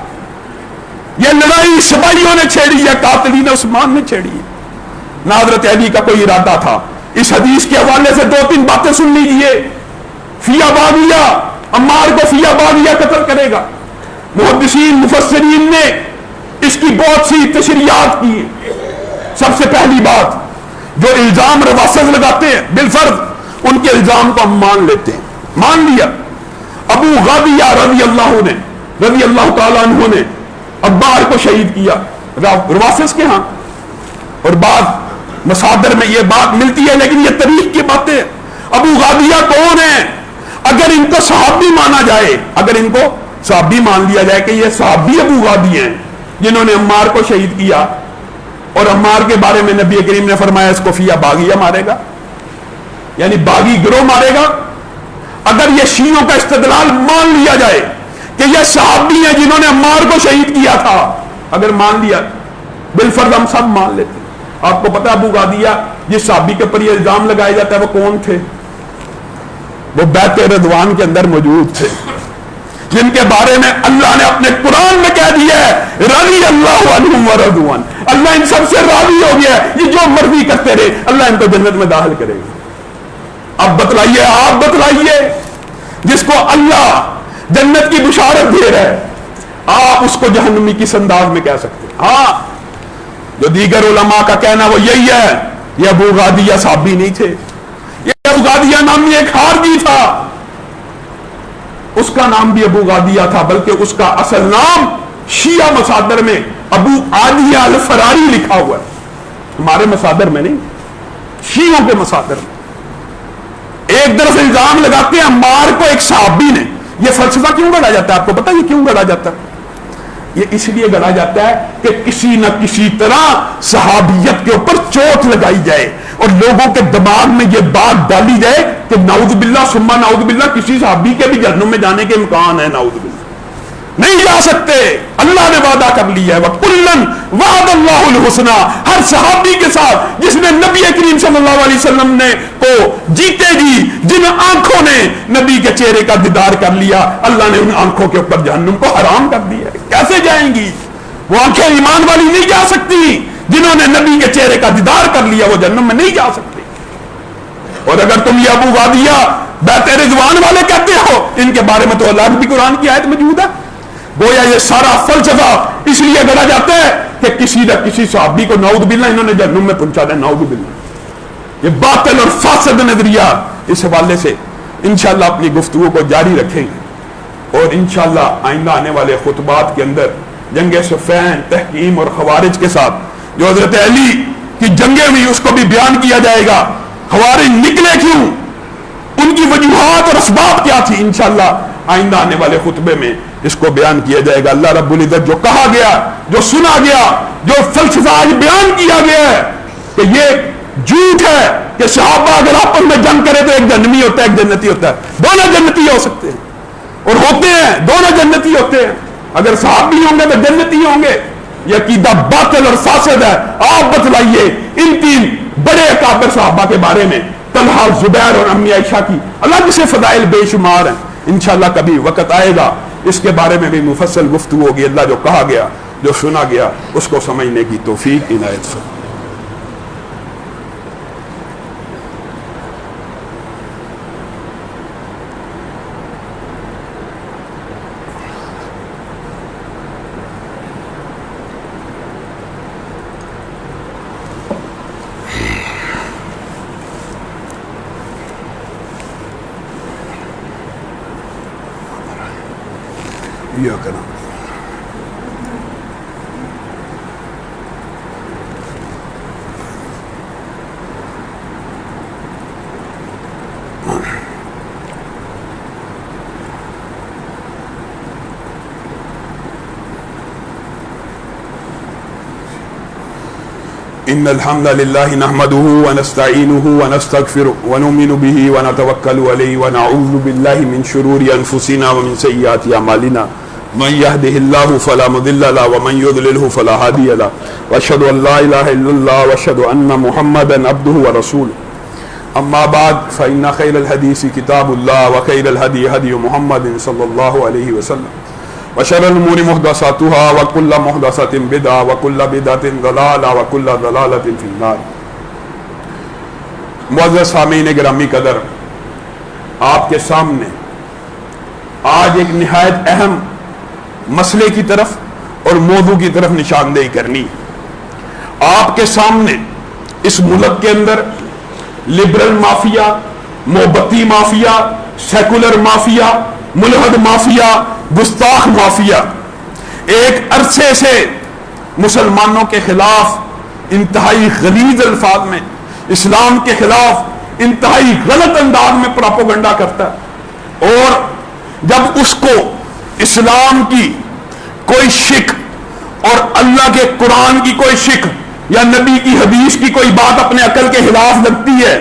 یہ لڑائی سپاہیوں نے چھیڑی ہے, قاتلین عثمان نے چھیڑی ہے. نہ حضرت علی کا کوئی ارادہ تھا. اس حدیث کے حوالے سے 2-3 باتیں سن لیجئے. فیا باغیہ, عمار کو فیا باغیہ قتل کرے گا. محدثین مفسرین نے اس کی بہت سی تشریحات کی. سب سے پہلی بات جو الزام روافض لگاتے ہیں بالفرض ان کے الزام کو ہم مان لیتے ہیں. مان لیا ابو غادیہ رضی اللہ تعالیٰ عنہ نے عمار کو شہید کیا روافض کے ہاں, اور بعد مصادر میں یہ بات ملتی ہے لیکن یہ تاریخ کی باتیں. ابو غادیہ کون ہیں؟ اگر ان کو صحابی مانا جائے, اگر ان کو صحابی مان لیا جائے کہ یہ صحابی ابو غادیہ ہیں جنہوں نے عمار کو شہید کیا, اور عمار کے بارے میں نبی کریم نے فرمایا اس کو فیا باغیہ مارے گا, یعنی باغی گروہ مارے گا. اگر یہ شیعوں کا استدلال مان لیا جائے کہ یہ صحابی ہیں جنہوں نے عمار کو شہید کیا تھا, اگر مان لیا بالفرض ہم سب مان لیتے. آپ کو پتا ابو غادیہ جس صحابی کے پر یہ الزام لگایا جاتا ہے وہ کون تھے؟ وہ بیعت رضوان کے اندر موجود تھے جن کے بارے میں اللہ نے اپنے قرآن میں کہہ دیا ہے رضی اللہ عنہم ورضوان, اللہ ان سب سے راضی ہو گیا ہے, یہ جو مرضی کرتے رہے اللہ ان کو جنت میں داخل کرے گا. اب بتلائیے, آپ بتلائیے جس کو اللہ جنت کی بشارت دے رہا ہے آپ اس کو جہنمی کس انداز میں کہہ سکتے ہیں؟ ہاں جو دیگر علماء کا کہنا وہ یہی ہے یہ ابو غادیہ صحابی نہیں تھے, یہ ابو غادیہ نامی ایک خارجی تھا, اس کا نام بھی ابو غادیہ تھا بلکہ اس کا اصل نام شیعہ مصادر میں ابو عالیہ الفراری لکھا ہوا ہے, ہمارے مصادر میں نہیں, شیعوں کے مصادر میں. ایک طرف الزام لگاتے ہیں عمار کو ایک صحابی نے. یہ فلسفہ کیوں گڑا جاتا ہے؟ آپ کو پتا یہ کیوں گڑا جاتا ہے؟ یہ اس لیے گڑا جاتا ہے کہ کسی نہ کسی طرح صحابیت کے اوپر چوٹ لگائی جائے اور لوگوں کے دماغ میں یہ بات ڈالی جائے کہ نعوذ باللہ ثم نعوذ باللہ کسی صحابی کے بھی جہنم میں جانے کے امکان ہے. نعوذ باللہ نہیں جا سکتے. اللہ نے وعدہ کر لیا ہے وَكُلًّا وَعَدَ اللَّهُ الْحُسْنَى. ہر صحابی کے ساتھ جس نے نبی کریم صلی اللہ علیہ وسلم نے کو جیتے جی جن آنکھوں نے نبی کے چہرے کا دیدار کر لیا, اللہ نے ان آنکھوں کے اوپر جہنم کو حرام کر دیا ہے. کیسے جائیں گی وہ آنکھیں؟ ایمان والی نہیں جا سکتی. جنہوں نے نبی کے چہرے کا دیدار کر لیا وہ جہنم میں نہیں جا سکتے. اور اگر تم یہ ابو وادیہ بیت رضوان والے کہتے ہو, ان کے بارے میں تو اللہ بھی قرآن کی آیت موجود ہے. گویا یہ سارا فلسفہ اس لیے گڑا جاتا ہے کہ کسی نہ کسی صحابی کو نعوذ باللہ انہوں نے جہنم میں پہنچا دیا. نعوذ باللہ. یہ باطل اور فاسد نظریہ. اس حوالے سے انشاءاللہ اپنی گفتگو کو جاری رکھیں گے اور انشاءاللہ آئندہ آنے والے خطبات کے اندر جنگ صفین, تحکیم اور خوارج کے ساتھ جو حضرت علی کی جنگیں ہوئی اس کو بھی بیان کیا جائے گا. خوارج نکلے کیوں, ان کی وجوہات اور اسباب کیا تھی, انشاءاللہ آئندہ آنے والے خطبے میں اس کو بیان کیا جائے گا. اللہ رب العزت جو کہا گیا, جو سنا گیا, جو فلسفہ آج بیان کیا گیا ہے کہ یہ جھوٹ ہے کہ صحابہ اگر آپس میں جنگ کرے تو ایک جہنمی ہوتا ہے ایک جنتی ہوتا ہے. دونوں جنتی ہو سکتے ہیں اور ہوتے ہیں, دونوں جنتی ہوتے ہیں. اگر صحابی ہوں گے تو جنتی ہوں گے. یہ عقیدہ باطل اور فاسد ہے. آپ بتلائیے ان تین بڑے اکابر صحابہ کے بارے میں, طلحہ, زبیر اور امی عائشہ کی الگ سے فضائل بے شمار ہیں. انشاءاللہ کبھی وقت آئے گا اس کے بارے میں بھی مفصل گفتگو ہوگی. اللہ جو کہا گیا, جو سنا گیا, اس کو سمجھنے کی توفیق عنایت فرمائے. کرنا ان الحمد لله نحمده ونستعينه ونستغفره ونؤمن به ونتوكل عليه ونعوذ بالله من شرور انفسنا ومن سيئات اعمالنا من يهده الله فلا مضل له ومن يضلل فلا هادي له واشهد ان لا اله الا الله واشهد ان محمدا عبده ورسوله اما بعد فان خير الحديث كتاب الله وخير الهدي هدي محمد صلى الله عليه وسلم وشر الامور محدثاتها وكل محدثة بدعة وكل بدعة ضلالة وكل ضلالة في النار. معزز سامعین گرامی قدر, آپ کے سامنے آج ایک نہایت اہم مسئلے کی طرف اور موضوع کی طرف نشاندہی کرنی. آپ کے سامنے اس ملک کے اندر لبرل مافیا, محبتی مافیا, سیکولر مافیا, ملحد مافیا, گستاخ مافیا ایک عرصے سے مسلمانوں کے خلاف انتہائی غلیظ الفاظ میں, اسلام کے خلاف انتہائی غلط انداز میں پراپوگنڈا کرتا ہے. اور جب اس کو اسلام کی کوئی شک اور اللہ کے قرآن کی کوئی شک یا نبی کی حدیث کی کوئی بات اپنے عقل کے خلاف لگتی ہے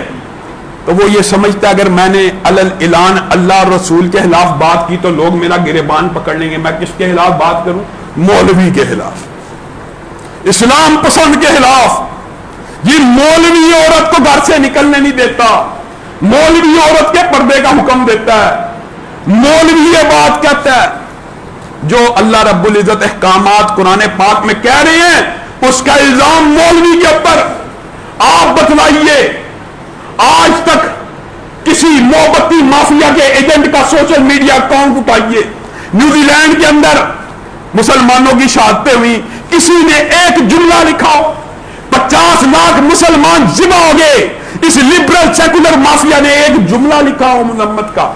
تو وہ یہ سمجھتا ہے اگر میں نے اعلان اللہ رسول کے خلاف بات کی تو لوگ میرا گریبان پکڑ لیں گے. میں کس کے خلاف بات کروں؟ مولوی کے خلاف, اسلام پسند کے خلاف. یہ مولوی عورت کو گھر سے نکلنے نہیں دیتا, مولوی عورت کے پردے کا حکم دیتا ہے, مولوی یہ بات کہتا ہے. جو اللہ رب العزت احکامات قرآن پاک میں کہہ رہے ہیں اس کا الزام مولوی کے اوپر. آپ بتلائیے آج تک کسی محبتی مافیا کے ایجنٹ کا سوشل میڈیا اکاؤنٹ اٹھائیے. نیوزی لینڈ کے اندر مسلمانوں کی شہادتیں ہوئی, کسی نے ایک جملہ لکھا ہو, 50 لاکھ مسلمان ذبح ہو گئے. اس لبرل سیکولر مافیا نے ایک جملہ لکھا ہو مذمت کا,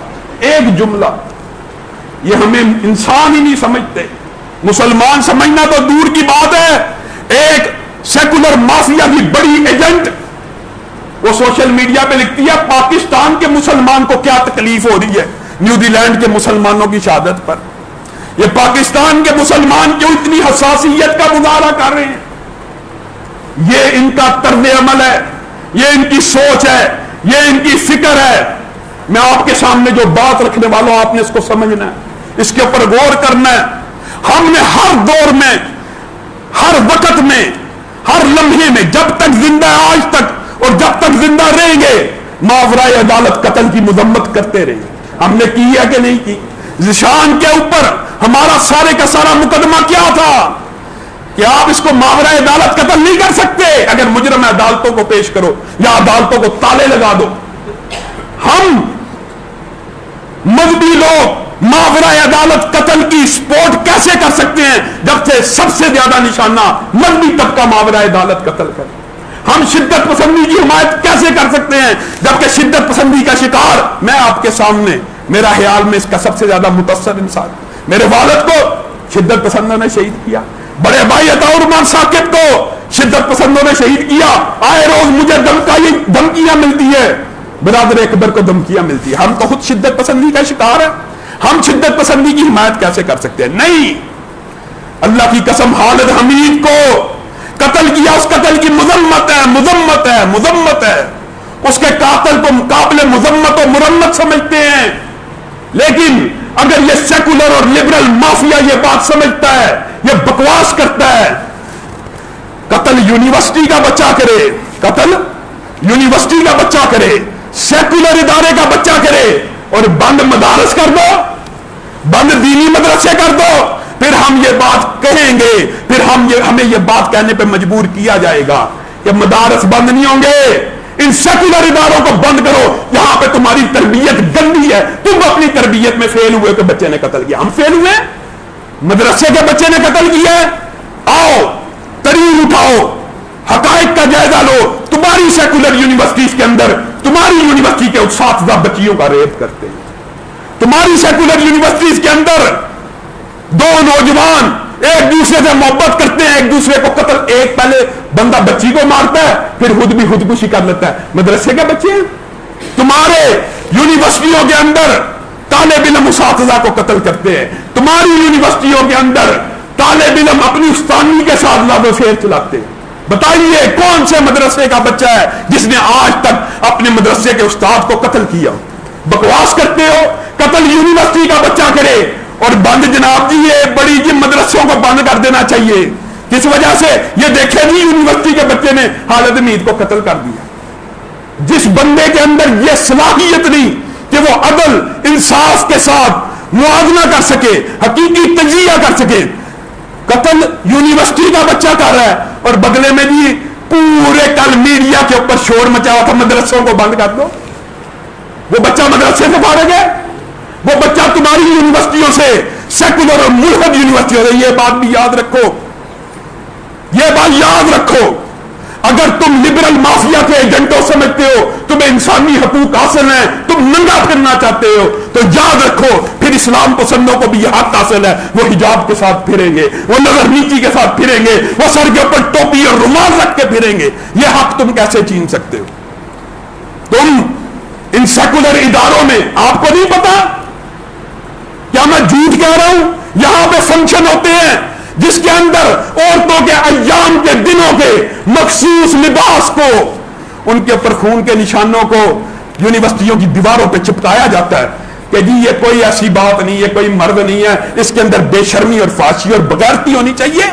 ایک جملہ. یہ ہمیں انسان ہی نہیں سمجھتے. مسلمان سمجھنا تو دور کی بات ہے, ایک سیکولر مافیا کی بڑی ایجنٹ وہ سوشل میڈیا پہ لکھتی ہے پاکستان کے مسلمان کو کیا تکلیف ہو رہی ہے نیوزی لینڈ کے مسلمانوں کی شہادت پر. یہ پاکستان کے مسلمان کیوں اتنی حساسیت کا مظاہرہ کر رہے ہیں؟ یہ ان کا طرز عمل ہے, یہ ان کی سوچ ہے, یہ ان کی فکر ہے. میں آپ کے سامنے جو بات رکھنے والا ہوں آپ نے اس کو سمجھنا ہے, اس کے اوپر غور کرنا ہے. ہم نے ہر دور میں، ہر وقت میں، ہر لمحے میں، جب تک زندہ ہے آج تک اور جب تک زندہ رہیں گے، ماورائے عدالت قتل کی مذمت کرتے رہیں گے۔ ہم نے کی ہے کہ نہیں کی؟ ذیشان کے اوپر ہمارا سارے کا سارا مقدمہ کیا تھا کہ آپ اس کو ماورائے عدالت قتل نہیں کر سکتے، اگر مجرم عدالتوں کو پیش کرو یا عدالتوں کو تالے لگا دو۔ ہم مذہبی لوگ ماورائے عدالت قتل کی سپورٹ کیسے کر سکتے ہیں جب سے سب سے زیادہ نشانہ مذہبی طبقہ ماورائے عدالت قتل کرے؟ ہم شدت پسندی کی حمایت کیسے کر سکتے ہیں جبکہ شدت پسندی کا شکار میں آپ کے سامنے، میرا خیال میں اس کا سب سے زیادہ متاثر انسان، میرے والد کو شدت پسندوں نے شہید کیا، بڑے بھائی عطا الرحمان ثاقب کو شدت پسندوں نے شہید کیا، آئے روز مجھے دھمکیاں ملتی ہے، برادر اکبر کو دھمکیاں ملتی ہے۔ ہم تو خود شدت پسندی کا شکار ہیں، ہم شدت پسندی کی حمایت کیسے کر سکتے ہیں؟ نہیں، اللہ کی قسم خالد حمید کو قتل کیا، اس قتل کی مذمت ہے، مذمت ہے، مذمت ہے، اس کے قاتل کو قابل مذمت و مرمت سمجھتے ہیں۔ لیکن اگر یہ سیکولر اور لبرل مافیا یہ بات سمجھتا ہے، یہ بکواس کرتا ہے، قتل یونیورسٹی کا بچہ کرے، قتل یونیورسٹی کا بچہ کرے، سیکولر ادارے کا بچہ کرے، اور بند مدارس کر دو، بند دینی مدرسے کر دو، پھر ہم یہ بات کہیں گے، پھر ہمیں یہ بات کہنے پہ مجبور کیا جائے گا کہ مدارس بند نہیں ہوں گے، ان سیکولر اداروں کو بند کرو، یہاں پہ تمہاری تربیت گندی ہے، تم اپنی تربیت میں فیل ہوئے کہ بچے نے قتل کیا۔ ہم فیل ہوئے؟ مدرسے کے بچے نے قتل کیا ہے؟ آؤ ترین اٹھاؤ، حقائق کا جائزہ لو، تمہاری سیکولر یونیورسٹیز کے اندر تمہاری یونیورسٹی کے اساتذہ بچیوں کا ریپ کرتے ہیں، تمہاری سیکولر یونیورسٹیز کے اندر دو نوجوان ایک دوسرے سے محبت کرتے ہیں، ایک دوسرے کو قتل، ایک پہلے بندہ بچی کو مارتا ہے پھر خود بھی خودکشی کر لیتا ہے، مدرسے کے بچے ہیں۔ تمہارے یونیورسٹیوں کے اندر طالب علم اساتذہ کو قتل کرتے ہیں، تمہاری یونیورسٹیوں کے اندر طالب علم اپنی استانی کے ساتھ لاب و فیر چلاتے ہیں۔ بتائیے کون سے مدرسے کا بچہ ہے جس نے آج تک اپنے مدرسے کے استاد کو قتل کیا؟ بکواس کرتے ہو، قتل یونیورسٹی کا بچہ کرے، اور بند جناب جی یہ بڑی جی مدرسوں کو بند کر دینا چاہیے، کس وجہ سے؟ یہ دیکھے نہیں یونیورسٹی کے بچے نے خالد حمید کو قتل کر دیا، جس بندے کے اندر یہ صلاحیت نہیں کہ وہ عدل انصاف کے ساتھ موازنہ کر سکے، حقیقی تجزیہ کر سکے، قتل یونیورسٹی کا بچہ کر رہا ہے، اور بدلے میں بھی پورے کل میڈیا کے اوپر شور مچا ہوا تھا مدرسوں کو بند کر دو۔ وہ بچہ مدرسے سے فارغ ہے، وہ بچہ تمہاری یونیورسٹیوں سے، سیکولر اور ملحد یونیورسٹیوں سے۔ یہ بات بھی یاد رکھو، یہ بات یاد رکھو، اگر تم لبرل مافیا کے ایجنٹوں سمجھتے ہو تمہیں انسانی حقوق حاصل ہیں، تم ننگا پھرنا چاہتے ہو، تو یاد رکھو پھر اسلام پسندوں کو بھی یہ حق حاصل ہے، وہ حجاب کے ساتھ پھریں گے، وہ نظر نیچی کے ساتھ پھریں گے، وہ سر کے اوپر ٹوپی اور رومال رکھ کے پھریں گے۔ یہ حق تم کیسے چھین سکتے ہو؟ تم ان سیکولر اداروں میں، آپ کو نہیں پتا کیا میں جھوٹ کہہ رہا ہوں؟ یہاں پہ فنکشن ہوتے ہیں جس کے اندر عورتوں کے ایام کے دنوں کے مخصوص لباس کو، ان کے اوپر خون کے نشانوں کو یونیورسٹیوں کی دیواروں پہ چپکایا جاتا ہے کہ جی یہ کوئی ایسی بات نہیں، یہ کوئی مرد نہیں ہے، اس کے اندر بے شرمی اور فحاشی اور بغیرتی ہونی چاہیے۔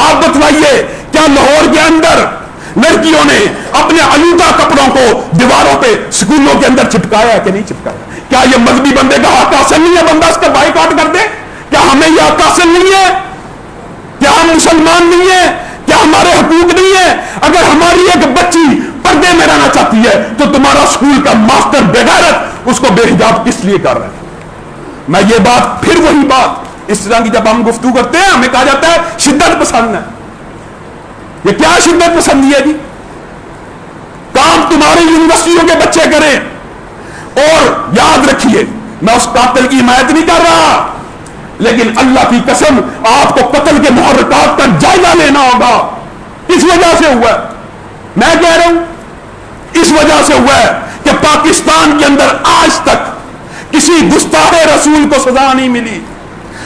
آپ بتلائیے کیا لاہور کے اندر لڑکیوں نے اپنے آلودہ کپڑوں کو دیواروں پہ سکولوں کے اندر چپکایا ہے کہ نہیں چپکایا؟ کیا یہ مذہبی بندے کا حق حاصل نہیں ہے بندہ اس کا بائیکاٹ کر دے؟ کیا ہمیں یہ حق حاصل نہیں ہے؟ کیا ہم مسلمان نہیں ہیں؟ کیا ہمارے حقوق نہیں ہیں؟ اگر ہماری ایک بچی پردے میں رہنا چاہتی ہے تو تمہارا اسکول کا ماسٹر بغیرت اس کو بے حجاب کس لیے کر رہا ہے؟ میں یہ بات پھر وہی بات، اس طرح کی جب ہم گفتگو کرتے ہیں ہمیں کہا جاتا ہے شدت پسند ہے۔ یہ کیا شدت پسندی ہے جی؟ کام تمہاری یونیورسٹیوں کے بچے کریں، اور یاد رکھیے میں اس قاتل کی حمایت نہیں کر رہا، لیکن اللہ کی قسم آپ کو قتل کے محرکات کا جائزہ لینا ہوگا۔ اس وجہ سے ہوا ہے، میں کہہ رہا ہوں اس وجہ سے ہوا ہے کہ پاکستان کے اندر آج تک کسی گستاخ رسول کو سزا نہیں ملی۔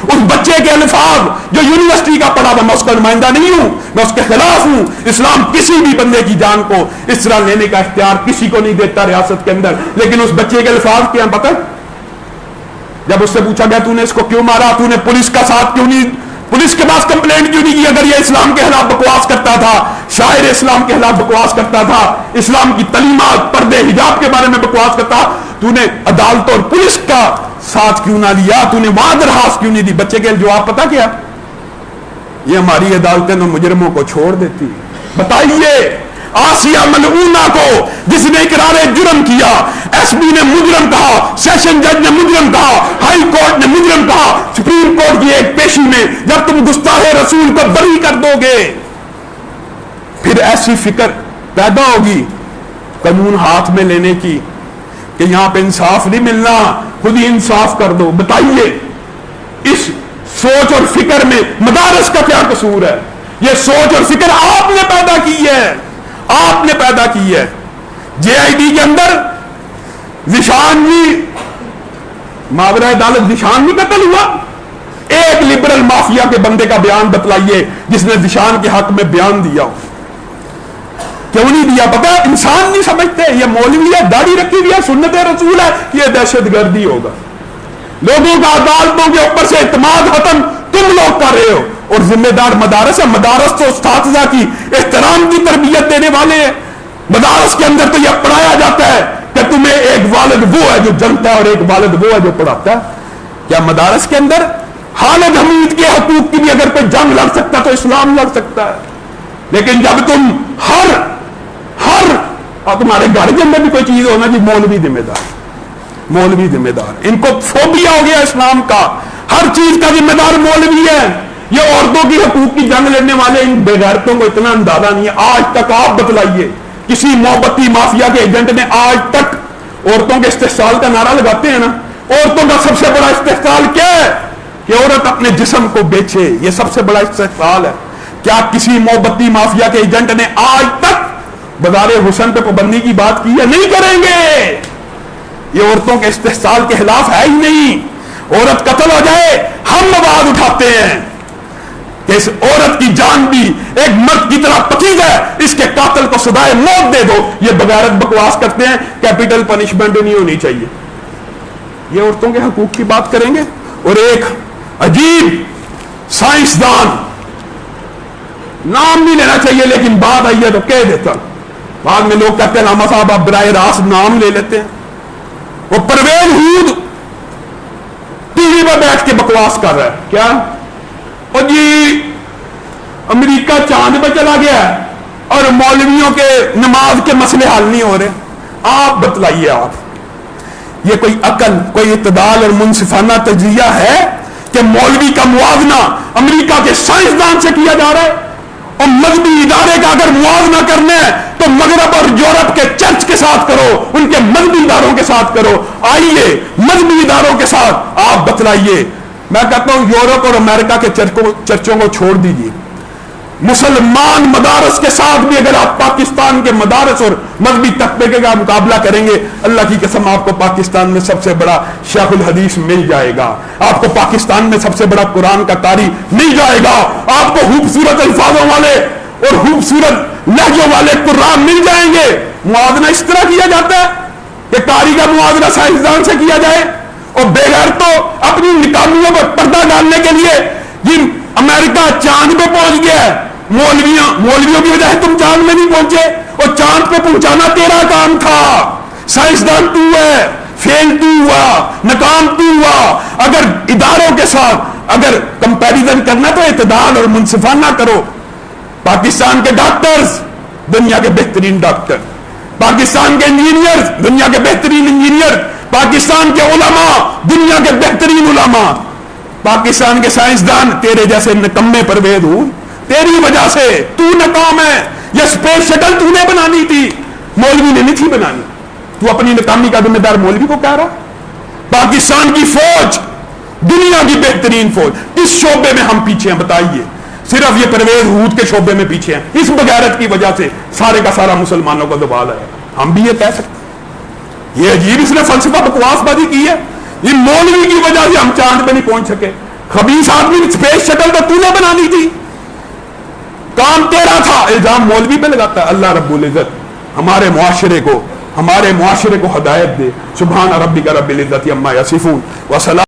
اس بچے کے الفاظ جو یونیورسٹی کا پڑھا تھا، میں اس کا نمائندہ نہیں ہوں، میں اس کے خلاف ہوں۔ اسلام کسی بھی بندے کی جان کو اس طرح لینے کا اختیار کسی کو نہیں دیتا ریاست کے اندر، لیکن اس بچے کے الفاظ کیا پتہ؟ جب اس سے پوچھا گیا تو نے اس کو کیوں مارا, تو نے پولیس کا ساتھ کیوں نہیں, پولیس کے پاس کمپلینٹ کیوں نہیں کی؟ اگر یہ اسلام کے خلاف بکواس کرتا تھا, شاعر اسلام کے خلاف بکواس کرتا تھا, اسلام کی تعلیمات پردے حجاب کے بارے میں بکواس کرتا, تو نے عدالت اور پولیس کا ساتھ کیوں نہ لیا, تو نے وہاں درخواست کیوں نہیں دی؟ بچے کے جواب پتا کیا؟ یہ ہماری عدالتیں تو مجرموں کو چھوڑ دیتی. بتائیے آسیہ ملعونہ کو جس نے اقرار جرم کیا, ایس پی نے مجرم کہا, سیشن جج نے مجرم کہا, ہائی کورٹ نے مجرم کہا, سپریم کورٹ کی ایک پیشی میں جب تم گستاخ رسول کو بری کر دو گے, پھر ایسی فکر پیدا ہوگی قانون ہاتھ میں لینے کی کہ یہاں پہ انصاف نہیں ملنا, خود ہی انصاف کر دو. بتائیے اس سوچ اور فکر میں مدارس کا کیا قصور ہے؟ یہ سوچ اور فکر آپ نے پیدا کی ہے, آپ نے پیدا کی ہے. جے آئی ڈی کے اندر ذیشان ماورا عدالت ذیشان قتل ہوا. ایک لبرل مافیا کے بندے کا بیان بتلائیے جس نے ذیشان کے حق میں بیان دیا ہو. کیوں نہیں دیا؟ پتا انسان نہیں سمجھتے, یہ مولوی ہے, داڑھی رکھی ہوئی ہے, سنت رسول ہے, یہ دہشت گردی ہوگا. لوگوں کا عدالتوں کے اوپر سے اعتماد ختم تم لوگ کر رہے ہو, اور ذمہ دار مدارس ہے. مدارس تو اساتذہ کی احترام کی تربیت دینے والے ہیں. مدارس کے اندر تو یہ پڑھایا جاتا ہے کہ تمہیں ایک والد وہ ہے جو جنتا ہے اور ایک والد وہ ہے جو پڑھاتا ہے. کیا مدارس کے اندر خالد حمید کے حقوق کی بھی اگر کوئی جنگ لڑ سکتا تو اسلام لڑ سکتا ہے؟ لیکن جب تم ہر تمہارے گھر کے اندر بھی کوئی چیز ہونا جی مولوی ذمہ دار, مولوی ذمہ دار, ان کو فوبیا ہو گیا اسلام کا, ہر چیز کا ذمہ دار مولوی ہے. یہ عورتوں کی حقوق کی جنگ لڑنے والے ان بے غیرتوں کو اتنا اندازہ نہیں ہے. آج تک آپ بتلائیے کسی محبتی مافیا کے ایجنٹ نے آج تک عورتوں کے استحصال کا نعرہ لگاتے ہیں نا, عورتوں کا سب سے بڑا استحصال کیا ہے کہ عورت اپنے جسم کو بیچے, یہ سب سے بڑا استحصال ہے. کیا کسی محبتی مافیا کے ایجنٹ نے آج تک بازار حسن پہ پابندی کی بات کی ہے؟ نہیں کریں گے. یہ عورتوں کے استحصال کے خلاف ہے ہی نہیں. عورت قتل ہو جائے ہم آواز اٹھاتے ہیں کہ اس عورت کی جان بھی ایک مرد کی طرح پکیز ہے, اس کے قاتل کو سزائے موت دے دو. یہ بغیرت بکواس کرتے ہیں کیپٹل پنشمنٹ نہیں ہونی چاہیے. یہ عورتوں کے حقوق کی بات کریں گے. اور ایک عجیب سائنسدان, نام نہیں لینا چاہیے لیکن بات آئی ہے تو کہہ دیتا, بعد میں لوگ کہتے ہیں علامہ صاحب آپ براہ راست نام لے لیتے ہیں. وہ پرویز ہود ٹی وی پر بیٹھ کے بکواس کر رہا ہے. کیا؟ اور جی امریکہ چاند پہ چلا گیا ہے اور مولویوں کے نماز کے مسئلے حل نہیں ہو رہے. آپ بتلائیے, آپ یہ کوئی عقل, کوئی اعتدال اور منصفانہ تجزیہ ہے کہ مولوی کا موازنہ امریکہ کے سائنسدان سے کیا جا رہا ہے؟ اور مذہبی ادارے کا اگر موازنہ کرنا ہے تو مغرب اور یورپ کے چرچ کے ساتھ کرو, ان کے مذہبی اداروں کے ساتھ کرو. آئیے مذہبی اداروں کے ساتھ آپ بتلائیے. میں کہتا ہوں یورپ اور امریکہ کے چرچوں کو چھوڑ دیجیے, مسلمان مدارس کے ساتھ بھی اگر آپ پاکستان کے مدارس اور مذہبی طبقے کا مقابلہ کریں گے, اللہ کی قسم آپ کو پاکستان میں سب سے بڑا شیخ الحدیث مل جائے گا, آپ کو پاکستان میں سب سے بڑا قرآن کا قاری مل جائے گا, آپ کو خوبصورت الفاظوں والے اور خوبصورت لہجوں والے قرآن مل جائیں گے. موازنہ اس طرح کیا جاتا ہے کہ قاری کا موازنہ سائنسدان سے کیا جائے, اور بغیر تو اپنی نکامیوں پر پردہ ڈالنے کے لیے جن امریکہ چاند پہ پہنچ گیا ہے, مولویوں کی وجہ سے تم چاند میں نہیں پہنچے, اور چاند پہ پہنچانا تیرا کام تھا. سائنسدان تو ہے, فیل تو ہوا, ناکام تو ہوا. اگر اداروں کے ساتھ اگر کمپیریزن کرنا تو اعتدال اور منصفانہ کرو. پاکستان کے ڈاکٹرز دنیا کے بہترین ڈاکٹر, پاکستان کے انجینئر دنیا کے بہترین انجینئر, پاکستان کے علماء دنیا کے بہترین علماء, پاکستان کے سائنسدان تیرے جیسے نکمے پرویز ہوں, تیری وجہ سے تو ناکام ہے. یہ اسپیس شٹل تو نے بنانی تھی, مولوی نے نہیں تھی بنانی. تو اپنی ناکامی کا ذمہ دار مولوی کو کہہ رہا. پاکستان کی فوج دنیا کی بہترین فوج, کس شعبے میں ہم پیچھے ہیں بتائیے؟ صرف یہ پرویز ہود کے شعبے میں پیچھے ہیں. اس بغیرت کی وجہ سے سارے کا سارا مسلمانوں کا زوال ہے. ہم بھی یہ کہہ سکتے ہیں. یہ عجیب اس نے فلسفہ بکواس بازی کی ہے. یہ مولوی کی وجہ سے ہم چاند پہ نہیں پہنچ سکے. خبیث آدمی اسپیس شٹل تو نے بنانی تھی, کام تیرا تھا. الزام مولوی پہ لگاتا ہے. اللہ رب العزت ہمارے معاشرے کو ہدایت دے. سبحان ربک رب العزت عما یصفون وسلام.